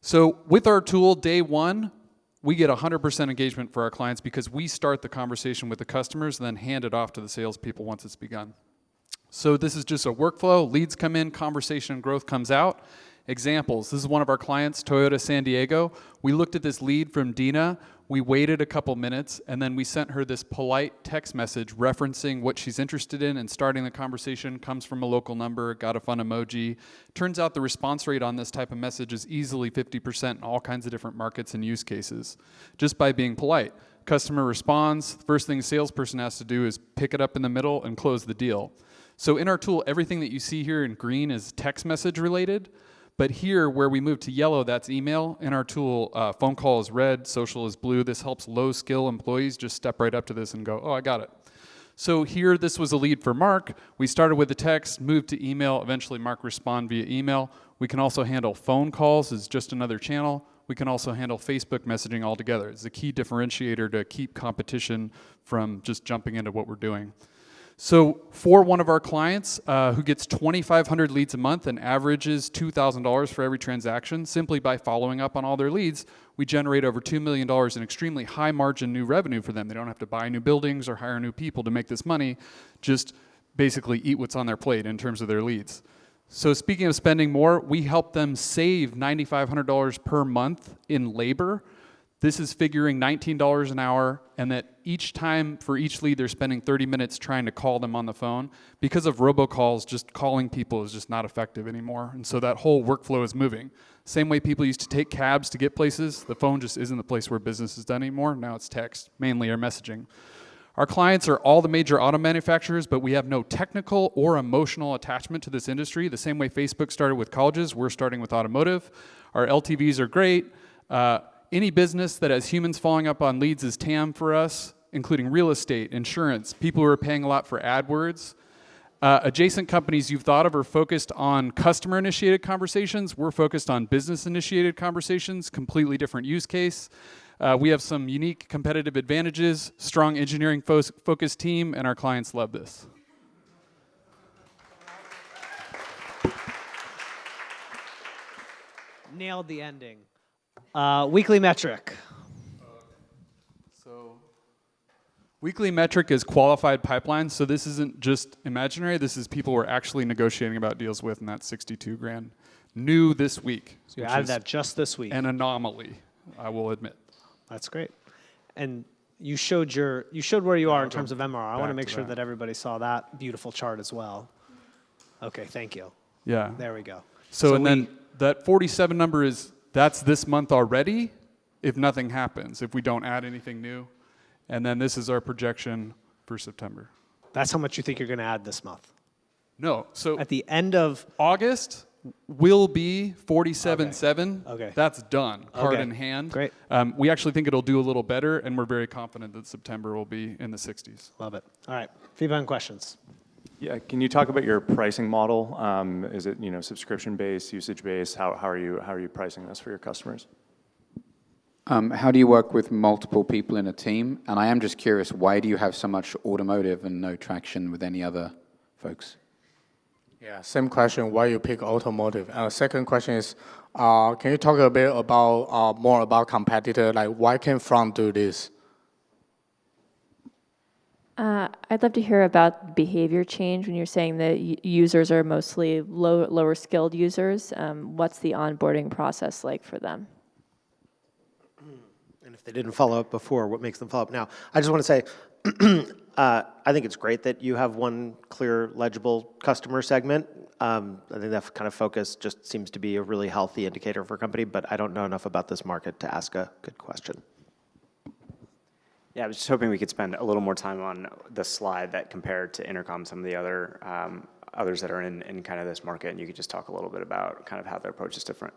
So with our tool, day one, we get 100% engagement for our clients because we start the conversation with the customers and then hand it off to the salespeople once it's begun. So this is just a workflow. Leads come in, conversation and growth comes out. Examples, this is one of our clients, Toyota San Diego. We looked at this lead from Dina. We waited a couple minutes, and then we sent her this polite text message referencing what she's interested in and starting the conversation, comes from a local number, got a fun emoji. Turns out the response rate on this type of message is easily 50% in all kinds of different markets and use cases, just by being polite. Customer responds, first thing a salesperson has to do is pick it up in the middle and close the deal. So in our tool, everything that you see here in green is text message related. But here, where we move to yellow, that's email. In our tool, phone call is red, social is blue. This helps low-skill employees just step right up to this and go, oh, I got it. So here, this was a lead for Mark. We started with the text, moved to email. Eventually, Mark respond via email. We can also handle phone calls as just another channel. We can also handle Facebook messaging altogether. It's a key differentiator to keep competition from just jumping into what we're doing. So for one of our clients who gets 2,500 leads a month and averages $2,000 for every transaction, simply by following up on all their leads, we generate over $2 million in extremely high margin new revenue for them. They don't have to buy new buildings or hire new people to make this money, just basically eat what's on their plate in terms of their leads. So speaking of spending more, we help them save $9,500 per month in labor. This is figuring $19 an hour, and that each time for each lead, they're spending 30 minutes trying to call them on the phone. Because of robocalls, just calling people is just not effective anymore. And so that whole workflow is moving. Same way people used to take cabs to get places, the phone just isn't the place where business is done anymore. Now it's text, mainly, or messaging. Our clients are all the major auto manufacturers, but we have no technical or emotional attachment to this industry. The same way Facebook started with colleges, we're starting with automotive. Our LTVs are great. Any business that has humans following up on leads is TAM for us, including real estate, insurance, people who are paying a lot for AdWords. Adjacent companies you've thought of are focused on customer-initiated conversations. We're focused on business-initiated conversations, completely different use case. We have some unique competitive advantages, strong engineering focused team, and our clients love this. Nailed the ending. Weekly metric. Weekly metric is qualified pipeline, so this isn't just imaginary, this is people we're actually negotiating about deals with, and that's 62 grand. New this week. So you added that just this week. An anomaly, I will admit. That's great. And you showed where you are in terms of MRR. I want to make sure that everybody saw that beautiful chart as well. Okay, thank you. Yeah. There we go. So then that 47 number that's this month already, if nothing happens, if we don't add anything new. And then this is our projection for September. That's how much you think you're going to add this month? No. So at the end of August will be 47.7. Okay. That's done, card in hand. Great. We actually think it'll do a little better, and we're very confident that September will be in the 60s. Love it. All right. Feedback and questions. Yeah, can you talk about your pricing model? Is it subscription-based, usage-based? How are you pricing this for your customers? How do you work with multiple people in a team? And I am just curious, why do you have so much automotive and no traction with any other folks? Yeah, same question. Why you pick automotive? And the second question is, can you talk a bit about more about competitor? Like, why can Front do this? I'd love to hear about behavior change when you're saying that users are mostly lower skilled users. What's the onboarding process like for them? And if they didn't follow up before, what makes them follow up now? I just want to say, I think it's great that you have one clear, legible customer segment. I think that kind of focus just seems to be a really healthy indicator for a company, but I don't know enough about this market to ask a good question. Yeah, I was just hoping we could spend a little more time on the slide that compared to Intercom some of the other others that are in kind of this market, and you could just talk a little bit about kind of how their approach is different.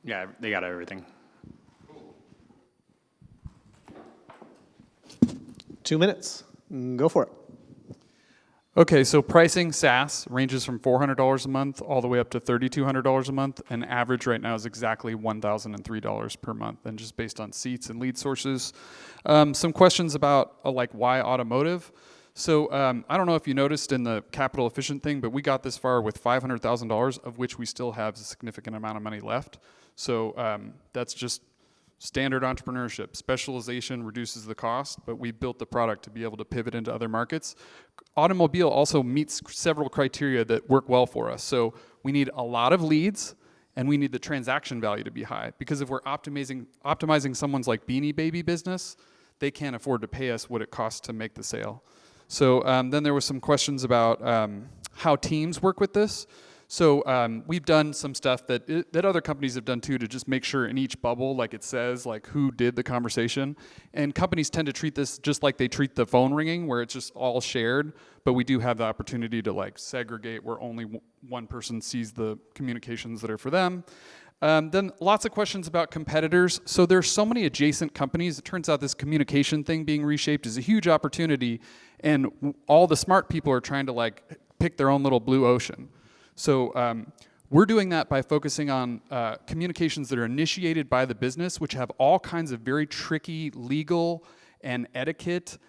Yeah, they got everything. 2 minutes. Go for it. Okay, so pricing SaaS ranges from $400 a month all the way up to $3,200 a month, and average right now is exactly $1,003 per month, and just based on seats and lead sources. Some questions about like why automotive. So I don't know if you noticed in the capital efficient thing, but we got this far with $500,000, of which we still have a significant amount of money left. So that's just standard entrepreneurship. Specialization reduces the cost, but we built the product to be able to pivot into other markets. Automobile also meets several criteria that work well for us. So we need a lot of leads, and we need the transaction value to be high. Because if we're optimizing someone's like Beanie Baby business, they can't afford to pay us what it costs to make the sale. So then there was some questions about how teams work with this. So we've done some stuff that other companies have done too, to just make sure in each bubble, like it says, like who did the conversation. And companies tend to treat this just like they treat the phone ringing, where it's just all shared. But we do have the opportunity to like segregate where only one person sees the communications that are for them. Then lots of questions about competitors. So there's so many adjacent companies. It turns out this communication thing being reshaped is a huge opportunity, and all the smart people are trying to like pick their own little blue ocean. So we're doing that by focusing on communications that are initiated by the business, which have all kinds of very tricky legal and etiquette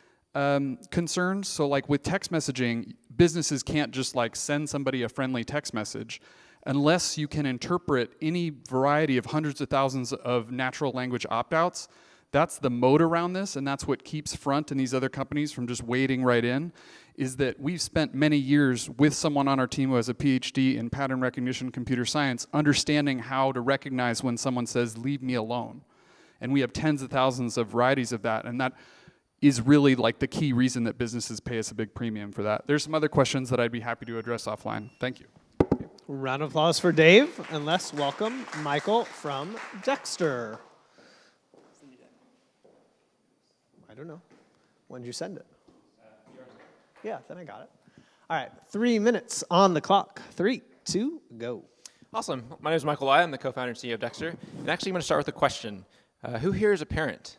concerns. So like with text messaging, businesses can't just like send somebody a friendly text message unless you can interpret any variety of hundreds of thousands of natural language opt-outs. That's the moat around this, and that's what keeps Front and these other companies from just wading right in, is that we've spent many years with someone on our team who has a PhD in pattern recognition computer science, understanding how to recognize when someone says, leave me alone. And we have tens of thousands of varieties of that, and that is really like the key reason that businesses pay us a big premium for that. There's some other questions that I'd be happy to address offline. Thank you. Round of applause for Dave, and let's welcome Michael from Dexter. I don't know. When did you send it? Yeah, then I got it. All right, 3 minutes on the clock. 3, 2, go. Awesome. My name is Michael Olaya. I'm the co-founder and CEO of Dexter. And actually, I'm going to start with a question. Who here is a parent?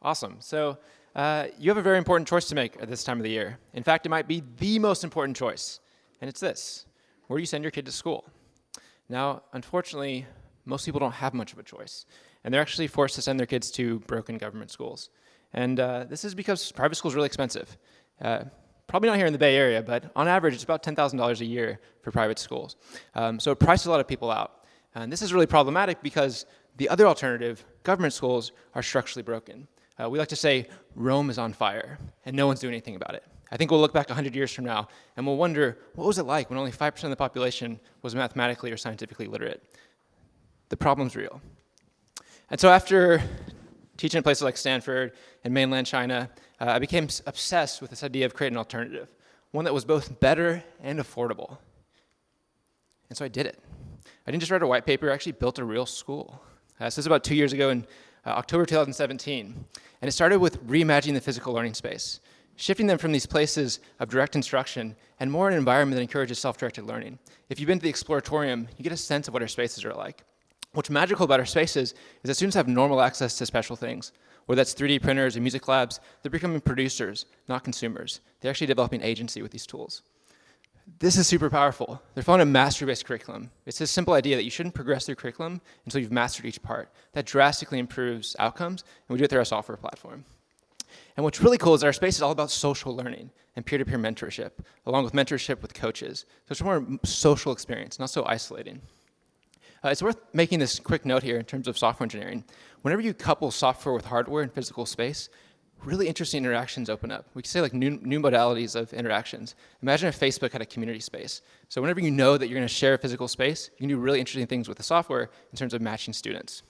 Awesome. So you have a very important choice to make at this time of the year. In fact, it might be the most important choice. And it's this. Where do you send your kid to school? Now, unfortunately, most people don't have much of a choice. And they're actually forced to send their kids to broken government schools. And this is because private school is really expensive. Probably not here in the Bay Area, but on average, it's about $10,000 a year for private schools. So it prices a lot of people out. And this is really problematic because the other alternative, government schools, are structurally broken. We like to say Rome is on fire, and no one's doing anything about it. I think we'll look back 100 years from now, and we'll wonder, what was it like when only 5% of the population was mathematically or scientifically literate? The problem's real. And so after teaching in places like Stanford and mainland China, I became obsessed with this idea of creating an alternative, one that was both better and affordable. And so I did it. I didn't just write a white paper, I actually built a real school. So this was about 2 years ago in October 2017. And it started with reimagining the physical learning space, shifting them from these places of direct instruction and more an environment that encourages self-directed learning. If you've been to the Exploratorium, you get a sense of what our spaces are like. What's magical about our spaces is that students have normal access to special things. Whether that's 3D printers or music labs, they're becoming producers, not consumers. They're actually developing agency with these tools. This is super powerful. They're following a mastery-based curriculum. It's this simple idea that you shouldn't progress through curriculum until you've mastered each part. That drastically improves outcomes, and we do it through our software platform. And what's really cool is our space is all about social learning and peer-to-peer mentorship, along with mentorship with coaches. So it's a more social experience, not so isolating. It's worth making this quick note here in terms of software engineering. Whenever you couple software with hardware in physical space, really interesting interactions open up. We can say like new modalities of interactions. Imagine if Facebook had a community space. So whenever you know that you're going to share a physical space, you can do really interesting things with the software in terms of matching students.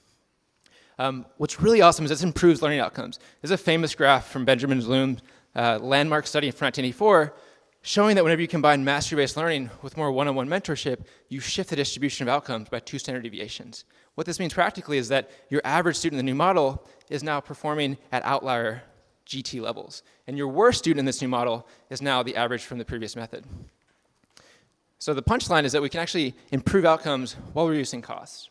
What's really awesome is this improves learning outcomes. There's a famous graph from Benjamin Bloom's landmark study from 1984 showing that whenever you combine mastery-based learning with more one-on-one mentorship, you shift the distribution of outcomes by 2 standard deviations. What this means practically is that your average student in the new model is now performing at outlier GT levels. And your worst student in this new model is now the average from the previous method. So the punchline is that we can actually improve outcomes while reducing costs.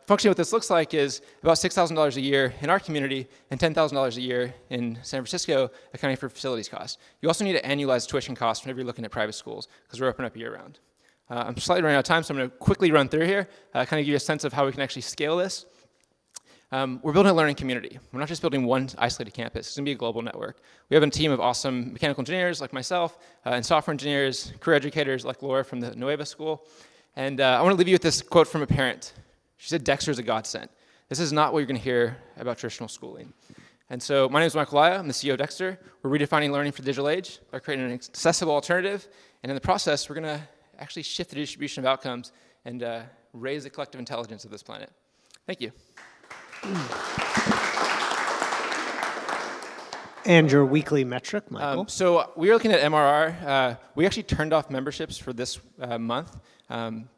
Functionally, what this looks like is about $6,000 a year in our community and $10,000 a year in San Francisco, accounting for facilities costs. You also need to annualize tuition costs whenever you're looking at private schools, because we're open up year-round. I'm slightly running out of time, so I'm going to quickly run through here, kind of give you a sense of how we can actually scale this. We're building a learning community. We're not just building one isolated campus. It's going to be a global network. We have a team of awesome mechanical engineers like myself, and software engineers, career educators like Laura from the Nueva School. And I want to leave you with this quote from a parent. She said, "Dexter is a godsend." This is not what you're going to hear about traditional schooling. And so my name is Michael Olaya. I'm the CEO of Dexter. We're redefining learning for the digital age by creating an accessible alternative. And in the process, we're going to actually shift the distribution of outcomes and raise the collective intelligence of this planet. Thank you. And your weekly metric, Michael? So we are looking at MRR. We actually turned off memberships for this month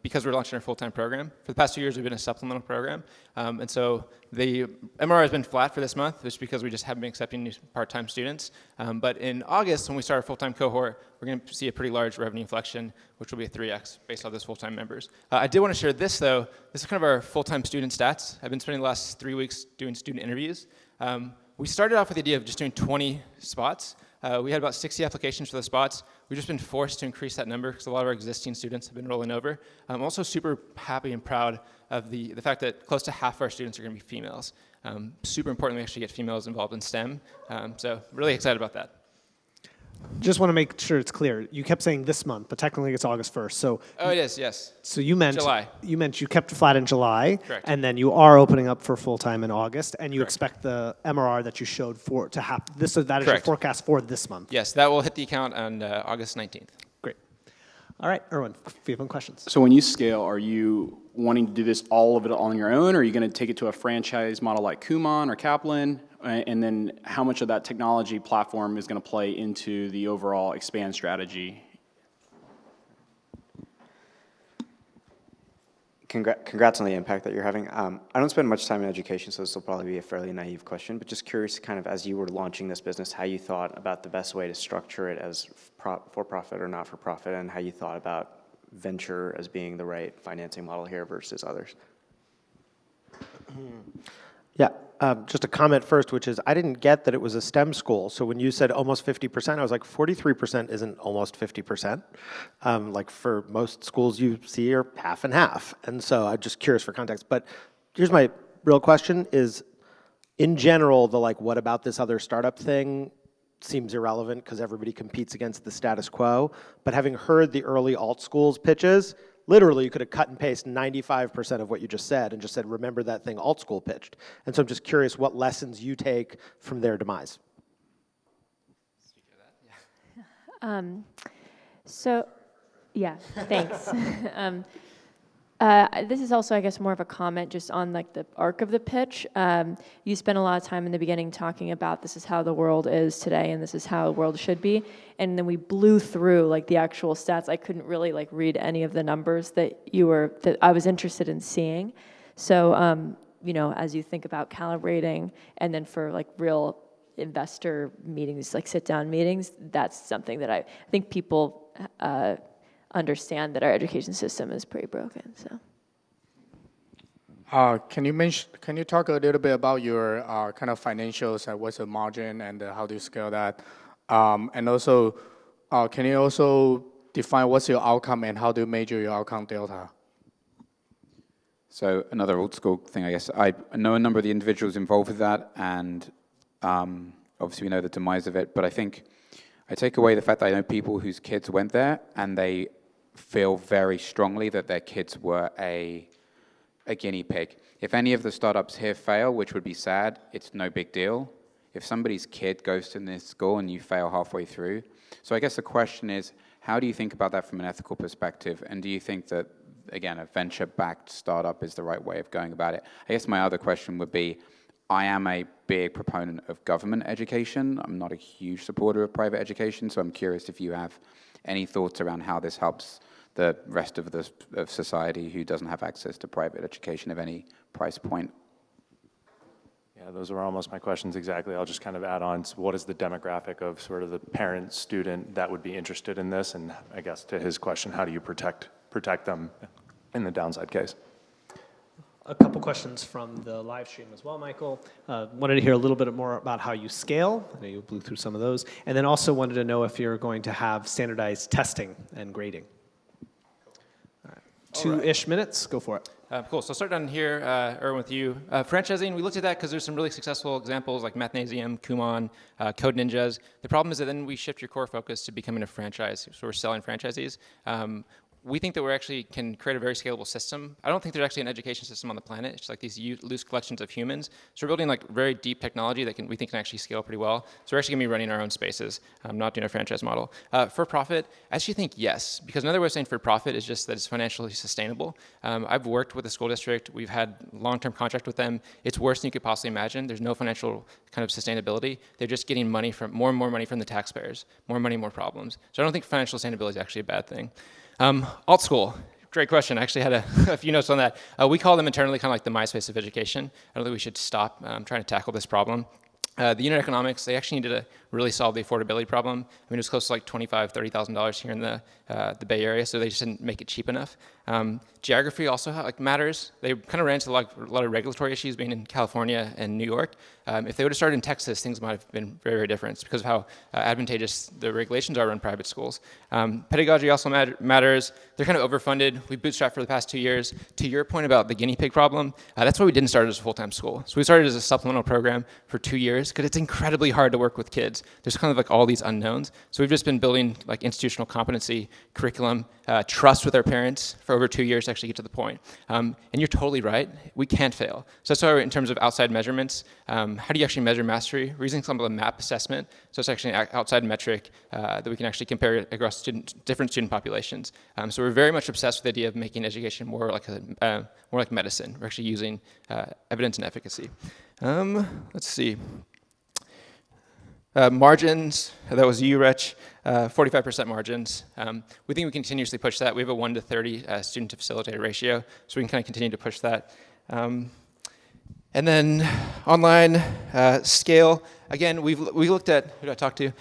because we're launching our full-time program. For the past 2 years, we've been a supplemental program. And so the MRR has been flat for this month, just because we just haven't been accepting new part-time students. But in August, when we start our full-time cohort, we're going to see a pretty large revenue inflection, which will be a 3x based on those full-time members. I did want to share this, though. This is kind of our full-time student stats. I've been spending the last 3 weeks doing student interviews. We started off with the idea of just doing 20 spots. We had about 60 applications for the spots. We've just been forced to increase that number because a lot of our existing students have been rolling over. I'm also super happy and proud of the fact that close to half of our students are going to be females. Super important we actually get females involved in STEM. So really excited about that. Just want to make sure it's clear. You kept saying this month, but technically it's August 1st. So Oh, it is, yes. So you meant July. You meant you kept it flat in July, Correct. and then you are opening up for full time in August, and you expect the MRR that you showed for to happen. This so that is your Correct. forecast for this month. Yes, that will hit the account on August 19th. Great. All right, Irwin, if you have any questions. So when you scale, are you wanting to do this all of it on your own, or are you going to take it to a franchise model like Kumon or Kaplan? And then how much of that technology platform is going to play into the overall expand strategy? Congrats on the impact that you're having. I don't spend much time in education, so this will probably be a fairly naive question, but just curious, kind of as you were launching this business, how you thought about the best way to structure it as for-profit or not-for-profit, and how you thought about venture as being the right financing model here versus others. Yeah, just a comment first, which is I didn't get that it was a STEM school. So when you said almost 50%, I was like 43% isn't almost 50%. Like for most schools you see are half and half. And so I'm just curious for context. But here's my real question is, in general, the like, what about this other startup thing seems irrelevant because everybody competes against the status quo. But having heard the early alt schools pitches, literally, you could have cut and pasted 95% of what you just said and just said, remember that thing alt school pitched. And so I'm just curious what lessons you take from their demise. So, yeah, thanks. This is also, I guess, more of a comment just on like the arc of the pitch. You spent a lot of time in the beginning talking about this is how the world is today and this is how the world should be. And then we blew through like the actual stats. I couldn't really like read any of the numbers that I was interested in seeing. So, you know, as you think about calibrating and then for like real investor meetings, like sit down meetings, that's something that I think people understand that our education system is pretty broken. So, can you talk a little bit about your kind of financials and what's the margin and how do you scale that? And also, can you also define what's your outcome and how do you measure your outcome delta? So another old school thing, I guess. I know a number of the individuals involved with that, and obviously we know the demise of it, but I think I take away the fact that I know people whose kids went there and they feel very strongly that their kids were a guinea pig. If any of the startups here fail, which would be sad, it's no big deal. If somebody's kid goes to this school and you fail halfway through. So I guess the question is, how do you think about that from an ethical perspective? And do you think that, again, a venture-backed startup is the right way of going about it? I guess my other question would be, I am a big proponent of government education. I'm not a huge supporter of private education, so I'm curious if you have any thoughts around how this helps the rest of society who doesn't have access to private education of any price point. Yeah, those are almost my questions exactly. I'll just kind of add on to what is the demographic of sort of the parent, student that would be interested in this, and I guess to his question, how do you protect them in the downside case? A couple questions from the live stream as well, Michael. Wanted to hear a little bit more about how you scale. I know you blew through some of those. And then also wanted to know if you're going to have standardized testing and grading. All right. Two-ish minutes. Go for it. Cool. So I'll start down here, Irwin, with you. Franchising, we looked at that because there's some really successful examples like Mathnasium, Kumon, Code Ninjas. The problem is that then we shift your core focus to becoming a franchise. So we're selling franchisees. We think that we actually can create a very scalable system. I don't think there's actually an education system on the planet. It's just like these loose collections of humans. So we're building like very deep technology that we think can actually scale pretty well. So we're actually going to be running our own spaces, not doing a franchise model. For profit, I actually think yes, because another way of saying for profit is just that it's financially sustainable. I've worked with the school district. We've had long-term contract with them. It's worse than you could possibly imagine. There's no financial kind of sustainability. They're just getting money from more and more money from the taxpayers. More money, more problems. So I don't think financial sustainability is actually a bad thing. Alt school, great question. I actually had a few notes on that. We call them internally kind of like the MySpace of education. I don't think we should stop trying to tackle this problem. The unit economics, they actually needed to really solve the affordability problem. I mean, it was close to like $25,000, $30,000 here in the Bay Area, so they just didn't make it cheap enough. Geography also matters. They kind of ran into a lot of regulatory issues being in California and New York. If they would have started in Texas, things might have been very, very different. It's because of how advantageous the regulations are in private schools. Pedagogy also matters. They're kind of overfunded. We bootstrapped for the past 2 years. To your point about the guinea pig problem, that's why we didn't start as a full-time school. So we started as a supplemental program for 2 years because it's incredibly hard to work with kids. There's kind of like all these unknowns. So we've just been building like institutional competency, curriculum, trust with our parents for over 2 years to actually get to the point. And you're totally right. We can't fail. So that's why in terms of outside measurements, how do you actually measure mastery? We're using some of the MAP assessment. So it's actually an outside metric that we can actually compare across different student populations. So we're very much obsessed with the idea of making education more like medicine. We're actually using evidence and efficacy. Let's see. Margins, that was you, Wretch, 45% margins. We think we continuously push that. We have a 1 to 30 student to facilitator ratio, so we can kind of continue to push that. And then online scale, again, we looked at, who did I talk to?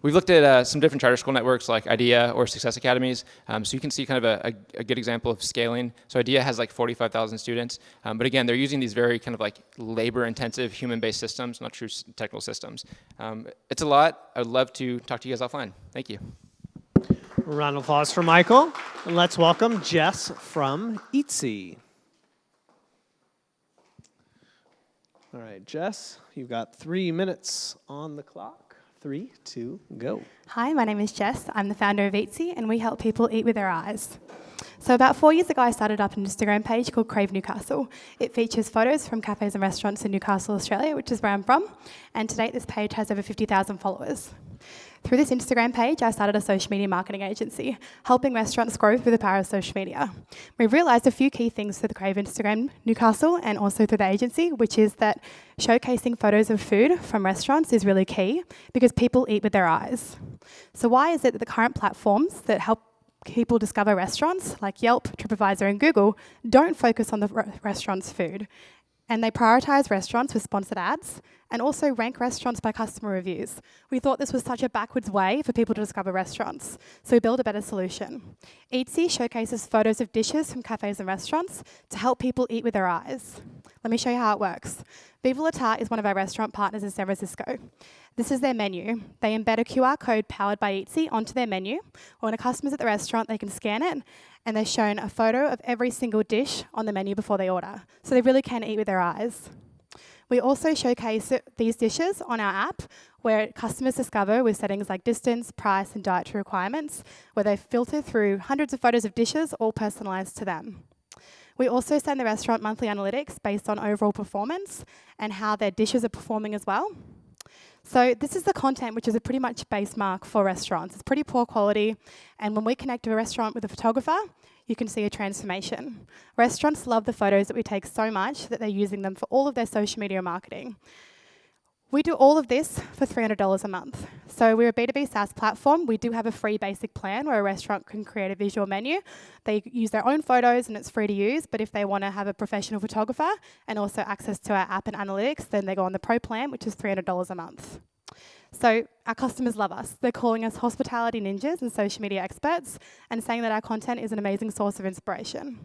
We've looked at some different charter school networks like IDEA or Success Academies, so you can see kind of a good example of scaling. So IDEA has like 45,000 students, but again, they're using these very kind of like labor-intensive human-based systems, not true technical systems. It's a lot. I would love to talk to you guys offline. Thank you. Round of applause for Michael. And let's welcome Jess from Eatsee. All right, Jess, you've got 3 minutes on the clock. 3, 2, go. Hi, my name is Jess. I'm the founder of Eatsee, and we help people eat with their eyes. So about 4 years ago, I started up an Instagram page called Crave Newcastle. It features photos from cafes and restaurants in Newcastle, Australia, which is where I'm from. And to date, this page has over 50,000 followers. Through this Instagram page, I started a social media marketing agency, helping restaurants grow through the power of social media. We realised a few key things through the Crave Instagram Newcastle and also through the agency, which is that showcasing photos of food from restaurants is really key because people eat with their eyes. So why is it that the current platforms that help people discover restaurants, like Yelp, TripAdvisor and Google, don't focus on the restaurant's food? And they prioritise restaurants with sponsored ads and also rank restaurants by customer reviews. We thought this was such a backwards way for people to discover restaurants, so we built a better solution. Eatsee showcases photos of dishes from cafes and restaurants to help people eat with their eyes. Let me show you how it works. Viva La Tarte is one of our restaurant partners in San Francisco. This is their menu. They embed a QR code powered by Eatsee onto their menu. When a customer's at the restaurant, they can scan it, and they're shown a photo of every single dish on the menu before they order. So they really can eat with their eyes. We also showcase these dishes on our app, where customers discover with settings like distance, price, and dietary requirements, where they filter through hundreds of photos of dishes, all personalised to them. We also send the restaurant monthly analytics based on overall performance and how their dishes are performing as well. So this is the content which is a pretty much base mark for restaurants. It's pretty poor quality, and when we connect to a restaurant with a photographer, you can see a transformation. Restaurants love the photos that we take so much that they're using them for all of their social media marketing. We do all of this for $300 a month. So we're a B2B SaaS platform. We do have a free basic plan where a restaurant can create a visual menu. They use their own photos and it's free to use, but if they want to have a professional photographer and also access to our app and analytics, then they go on the pro plan, which is $300 a month. So our customers love us. They're calling us hospitality ninjas and social media experts and saying that our content is an amazing source of inspiration.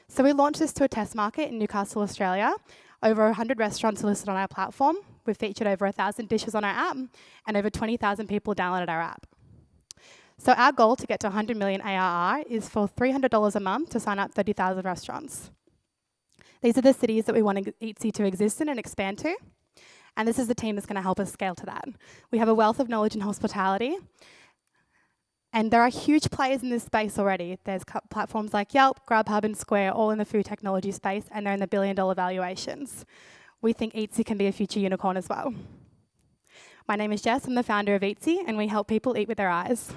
So we launched this to a test market in Newcastle, Australia. Over 100 restaurants are listed on our platform. We've featured over 1,000 dishes on our app, and over 20,000 people downloaded our app. So our goal to get to 100 million ARR is for $300 a month to sign up 30,000 restaurants. These are the cities that we want Eatsee to exist in and expand to. And this is the team that's going to help us scale to that. We have a wealth of knowledge in hospitality. And there are huge players in this space already. There's platforms like Yelp, Grubhub, and Square, all in the food technology space, and they're in the billion-dollar valuations. We think Eatsee can be a future unicorn as well. My name is Jess. I'm the founder of Eatsee, and we help people eat with their eyes.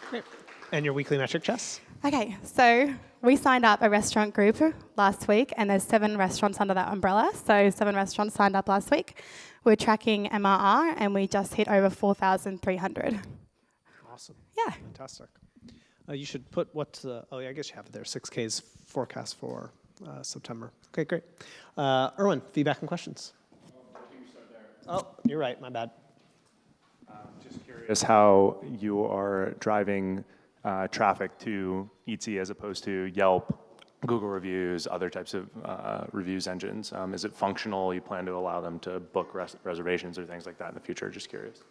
Great. And your weekly metric, Jess? Okay, so we signed up a restaurant group last week, and there's 7 restaurants under that umbrella. So 7 restaurants signed up last week. We're tracking MRR, and we just hit over 4,300. Awesome. Yeah. Fantastic. You should put what, I guess you have it there, 6K's forecast for September. Okay, great. Irwin, feedback and questions. Oh, you're right, my bad. Just curious how you are driving traffic to Eatsee as opposed to Yelp, Google reviews, other types of reviews engines. Is it functional? You plan to allow them to book reservations or things like that in the future? Just curious.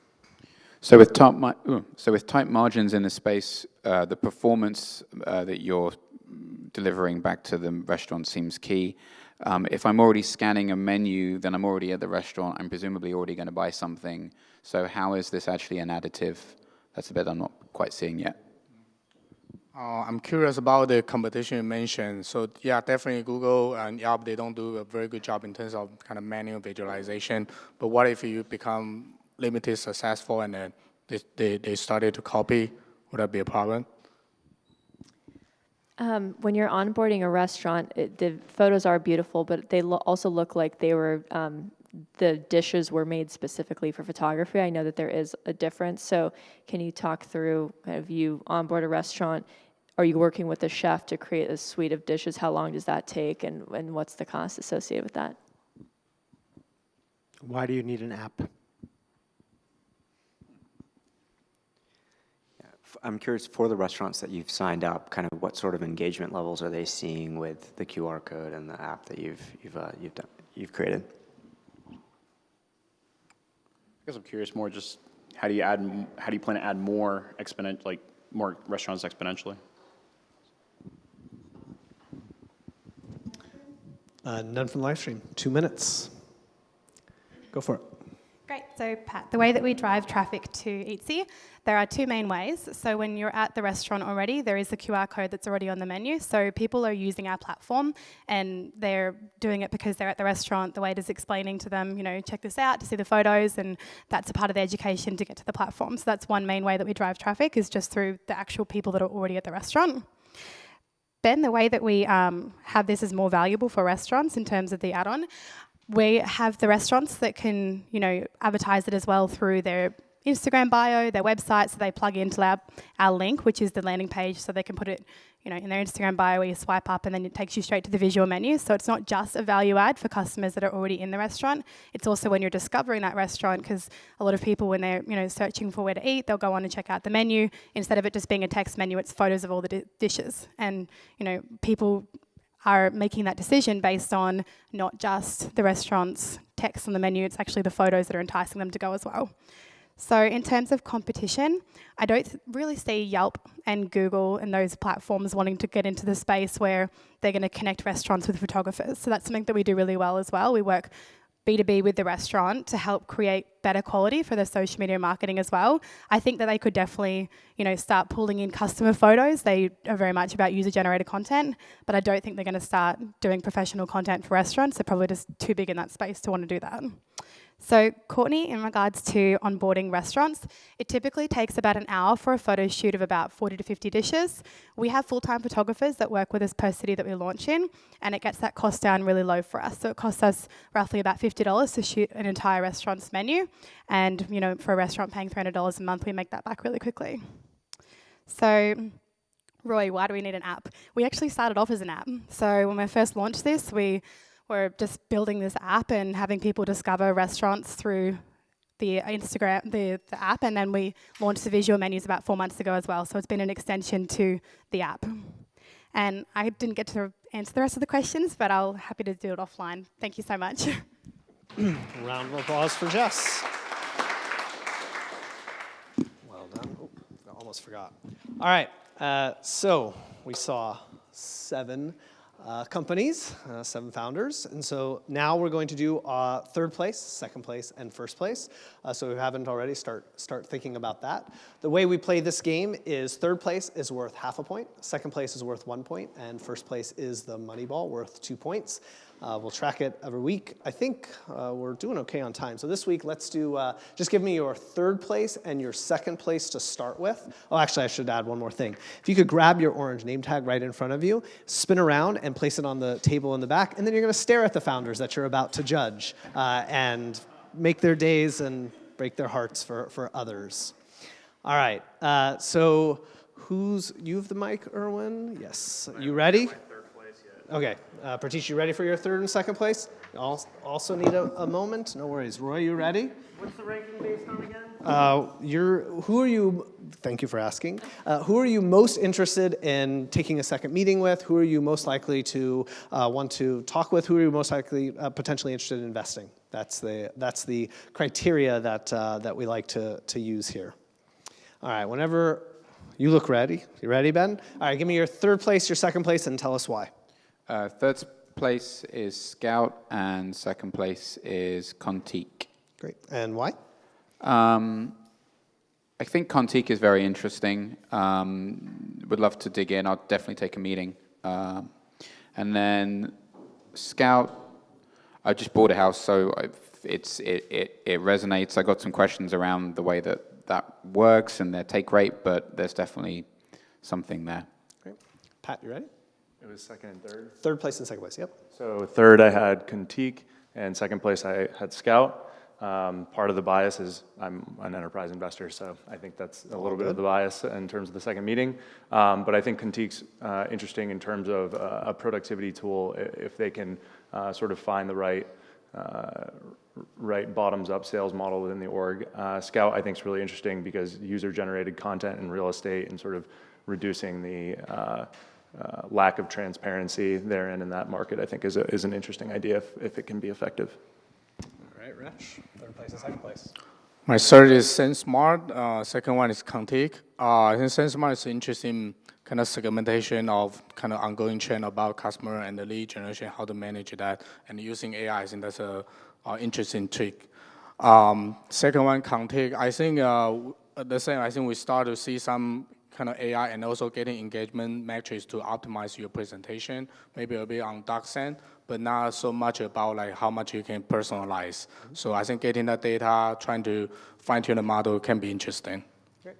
So with tight margins in the space, the performance that you're delivering back to the restaurant seems key. If I'm already scanning a menu, then I'm already at the restaurant. I'm presumably already going to buy something. So how is this actually an additive? That's a bit I'm not quite seeing yet. I'm curious about the competition you mentioned. So yeah, definitely Google and Yelp, they don't do a very good job in terms of kind of menu visualization. But what if you become limited successful and then they started to copy? Would that be a problem? When you're onboarding a restaurant, the photos are beautiful, but they also look like they were, the dishes were made specifically for photography. I know that there is a difference. So can you talk through, kind of, you onboard a restaurant, are you working with a chef to create a suite of dishes? How long does that take, and what's the cost associated with that? Why do you need an app? I'm curious, for the restaurants that you've signed up, kind of what sort of engagement levels are they seeing with the QR code and the app that you've created? I guess I'm curious more just how do you plan to add more more restaurants exponentially? None from the live stream. 2 minutes. Go for it. Great. So, Pat, the way that we drive traffic to Eatsee, there are two main ways. So when you're at the restaurant already, there is a QR code that's already on the menu. So people are using our platform, and they're doing it because they're at the restaurant. The waiter's explaining to them, check this out to see the photos, and that's a part of the education to get to the platform. So that's one main way that we drive traffic, is just through the actual people that are already at the restaurant. Then the way that we have this is more valuable for restaurants in terms of the add-on. We have the restaurants that can, advertise it as well through their Instagram bio, their website, so they plug into our link, which is the landing page, so they can put it, in their Instagram bio where you swipe up and then it takes you straight to the visual menu. So it's not just a value add for customers that are already in the restaurant. It's also when you're discovering that restaurant, because a lot of people, when they're, searching for where to eat, they'll go on and check out the menu. Instead of it just being a text menu, it's photos of all the dishes. And, people are making that decision based on not just the restaurant's text on the menu, it's actually the photos that are enticing them to go as well. So in terms of competition, I don't really see Yelp and Google and those platforms wanting to get into the space where they're going to connect restaurants with photographers. So that's something that we do really well as well. We work B2B with the restaurant to help create better quality for their social media marketing as well. I think that they could definitely, start pulling in customer photos. They are very much about user-generated content, but I don't think they're going to start doing professional content for restaurants. They're probably just too big in that space to want to do that. So Courtney, in regards to onboarding restaurants, it typically takes about an hour for a photo shoot of about 40 to 50 dishes. We have full-time photographers that work with us per city that we launch in, and it gets that cost down really low for us. So it costs us roughly about $50 to shoot an entire restaurant's menu, and for a restaurant paying $300 a month, we make that back really quickly. So Roy, why do we need an app? We actually started off as an app. So when we first launched this, we're just building this app and having people discover restaurants through the Instagram, the app, and then we launched the visual menus about 4 months ago as well. So it's been an extension to the app. And I didn't get to answer the rest of the questions, but I'll happy to do it offline. Thank you so much. Round of applause for Jess. Well done. Oh, I almost forgot. All right, so we saw 7 companies, 7 founders, and so now we're going to do third place, second place, and first place. So if you haven't already, start thinking about that. The way we play this game is third place is worth half a point, second place is worth 1 point, and first place is the money ball worth 2 points. We'll track it every week. I think we're doing okay on time. So this week, let's do, just give me your third place and your second place to start with. Oh, actually, I should add one more thing. If you could grab your orange name tag right in front of you, spin around and place it on the table in the back, and then you're going to stare at the founders that you're about to judge and make their days and break their hearts for others. All right, so you have the mic, Irwin? Yes. You ready? Okay, Prateesh, you ready for your third and second place? You also need a moment. No worries. Roy, you ready? What's the ranking based on again? Who are you? Thank you for asking. Who are you most interested in taking a second meeting with? Who are you most likely to want to talk with? Who are you most likely potentially interested in investing? That's the criteria that we like to use here. All right. Whenever you look ready. You ready, Ben? All right. Give me your third place, your second place, and tell us why. Third place is Scout, and second place is Contiq. Great. And why? I think Contiq is very interesting. Would love to dig in. I'll definitely take a meeting. And then Scout, I just bought a house, so it resonates. I got some questions around the way that works and their take rate, but there's definitely something there. Great. Pat, you ready? It was second and third. Third place and second place, yep. So third I had Contiq, and second place I had Scout. Part of the bias is I'm an enterprise investor, so I think that's a little bit of the bias in terms of the second meeting. But I think Contiq's interesting in terms of a productivity tool if they can sort of find the right bottoms-up sales model within the org. Scout I think is really interesting because user-generated content in real estate and sort of reducing the lack of transparency therein in that market I think is an interesting idea if it can be effective. All right, Wretch, third place and second place. My third is SendSmart. Second one is Contiq. I think SendSmart is interesting kind of segmentation of kind of ongoing chain about customer and the lead generation, how to manage that, and using AI. I think that's a interesting trick. Second one, Contiq. I think the same. I think we start to see some kind of AI and also getting engagement metrics to optimize your presentation. Maybe a bit on dark sand, but not so much about like how much you can personalize. So I think getting that data, trying to fine-tune the model can be interesting. Great.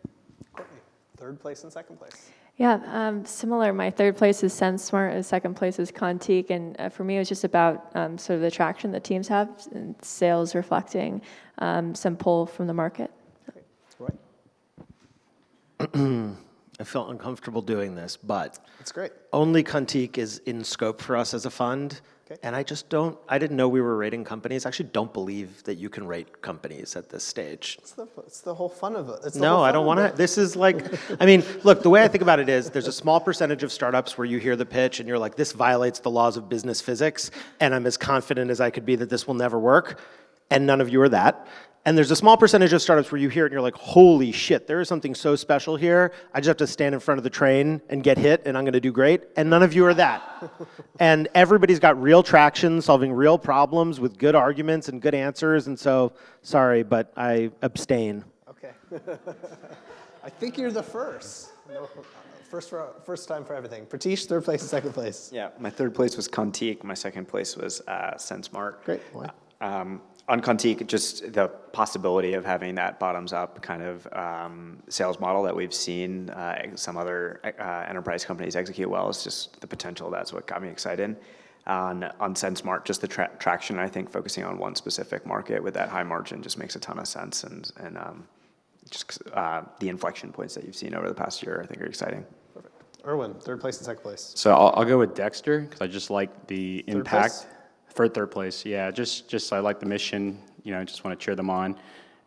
Courtney, third place and second place. Yeah, similar. My third place is SendSmart, and second place is Contiq. And for me, it was just about sort of the traction that teams have, and sales reflecting some pull from the market. Roy? I felt uncomfortable doing this, but it's great. Only Contiq is in scope for us as a fund. Okay. And I didn't know we were rating companies. I actually don't believe that you can rate companies at this stage. It's the whole fun of it. No, I don't want to. This is like, I mean, look, the way I think about it is there's a small percentage of startups where you hear the pitch and you're like, this violates the laws of business physics, and I'm as confident as I could be that this will never work, and none of you are that. And there's a small percentage of startups where you hear it and you're like, holy shit, there is something so special here. I just have to stand in front of the train and get hit and I'm going to do great. And none of you are that. And everybody's got real traction, solving real problems with good arguments and good answers. And so, sorry, but I abstain. Okay. I think you're the first. No, first time for everything. Prateesh, third place and second place. Yeah, my third place was Contiq. My second place was SendSmart. Great. Why? On Contiq, just the possibility of having that bottoms-up kind of sales model that we've seen some other enterprise companies execute well is just the potential. That's what got me excited. On SendSmart, just the traction, I think, focusing on one specific market with that high margin just makes a ton of sense. And just the inflection points that you've seen over the past year, I think, are exciting. Perfect. Irwin, third place and second place. So I'll go with Dexter because I just like the impact. For third place, yeah, just I like the mission, just want to cheer them on.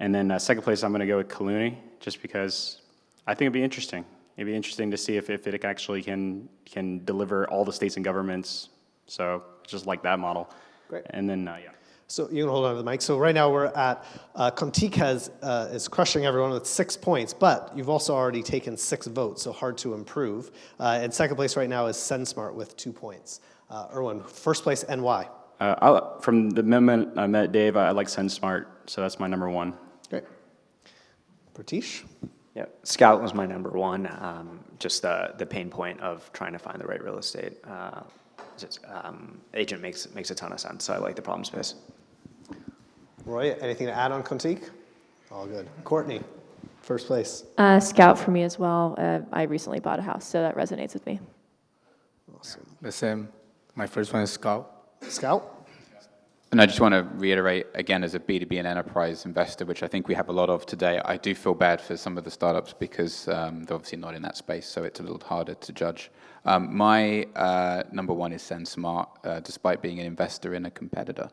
And then second place, I'm going to go with Koloni, just because I think it'd be interesting. It'd be interesting to see if it actually can deliver all the states and governments. So just like that model. Great. And then, yeah. So you can hold on to the mic. So right now we're at, Contiq is crushing everyone with 6 points, but you've also already taken 6 votes, so hard to improve. And second place right now is SendSmart with 2 points. Irwin, first place and why? From the moment I met Dave, I like SendSmart, so that's my number one. Great. Prateesh? Yeah, Scout was my number one. Just the pain point of trying to find the right real estate. Agent makes a ton of sense, so I like the problem space. Roy, anything to add on Contiq? All good. Courtney, first place. Scout for me as well. I recently bought a house, so that resonates with me. Awesome. The same. My first one is Scout. Scout? And I just want to reiterate, again, as a B2B and enterprise investor, which I think we have a lot of today, I do feel bad for some of the startups because they're obviously not in that space, so it's a little harder to judge. My number one is SendSmart, despite being an investor in a competitor.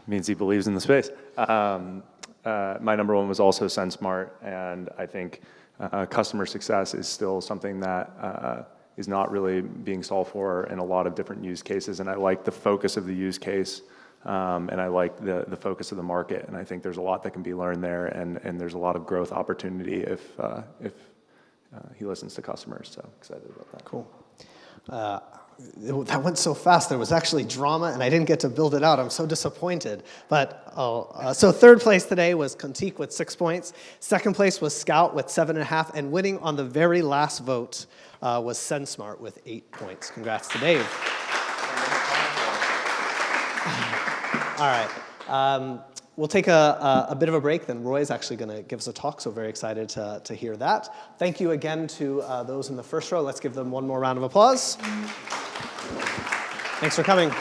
Means he believes in the space. My number one was also SendSmart, and I think customer success is still something that is not really being solved for in a lot of different use cases, and I like the focus of the use case, and I like the focus of the market, and I think there's a lot that can be learned there, and there's a lot of growth opportunity if he listens to customers, so excited about that. Cool. That went so fast. There was actually drama, and I didn't get to build it out. I'm so disappointed. But so third place today was Contiq with 6 points. Second place was Scout with 7.5, and winning on the very last vote was SendSmart with 8 points. Congrats to Dave. All right. We'll take a bit of a break, then Roy's actually going to give us a talk, so very excited to hear that. Thank you again to those in the first row. Let's give them one more round of applause. Thanks for coming.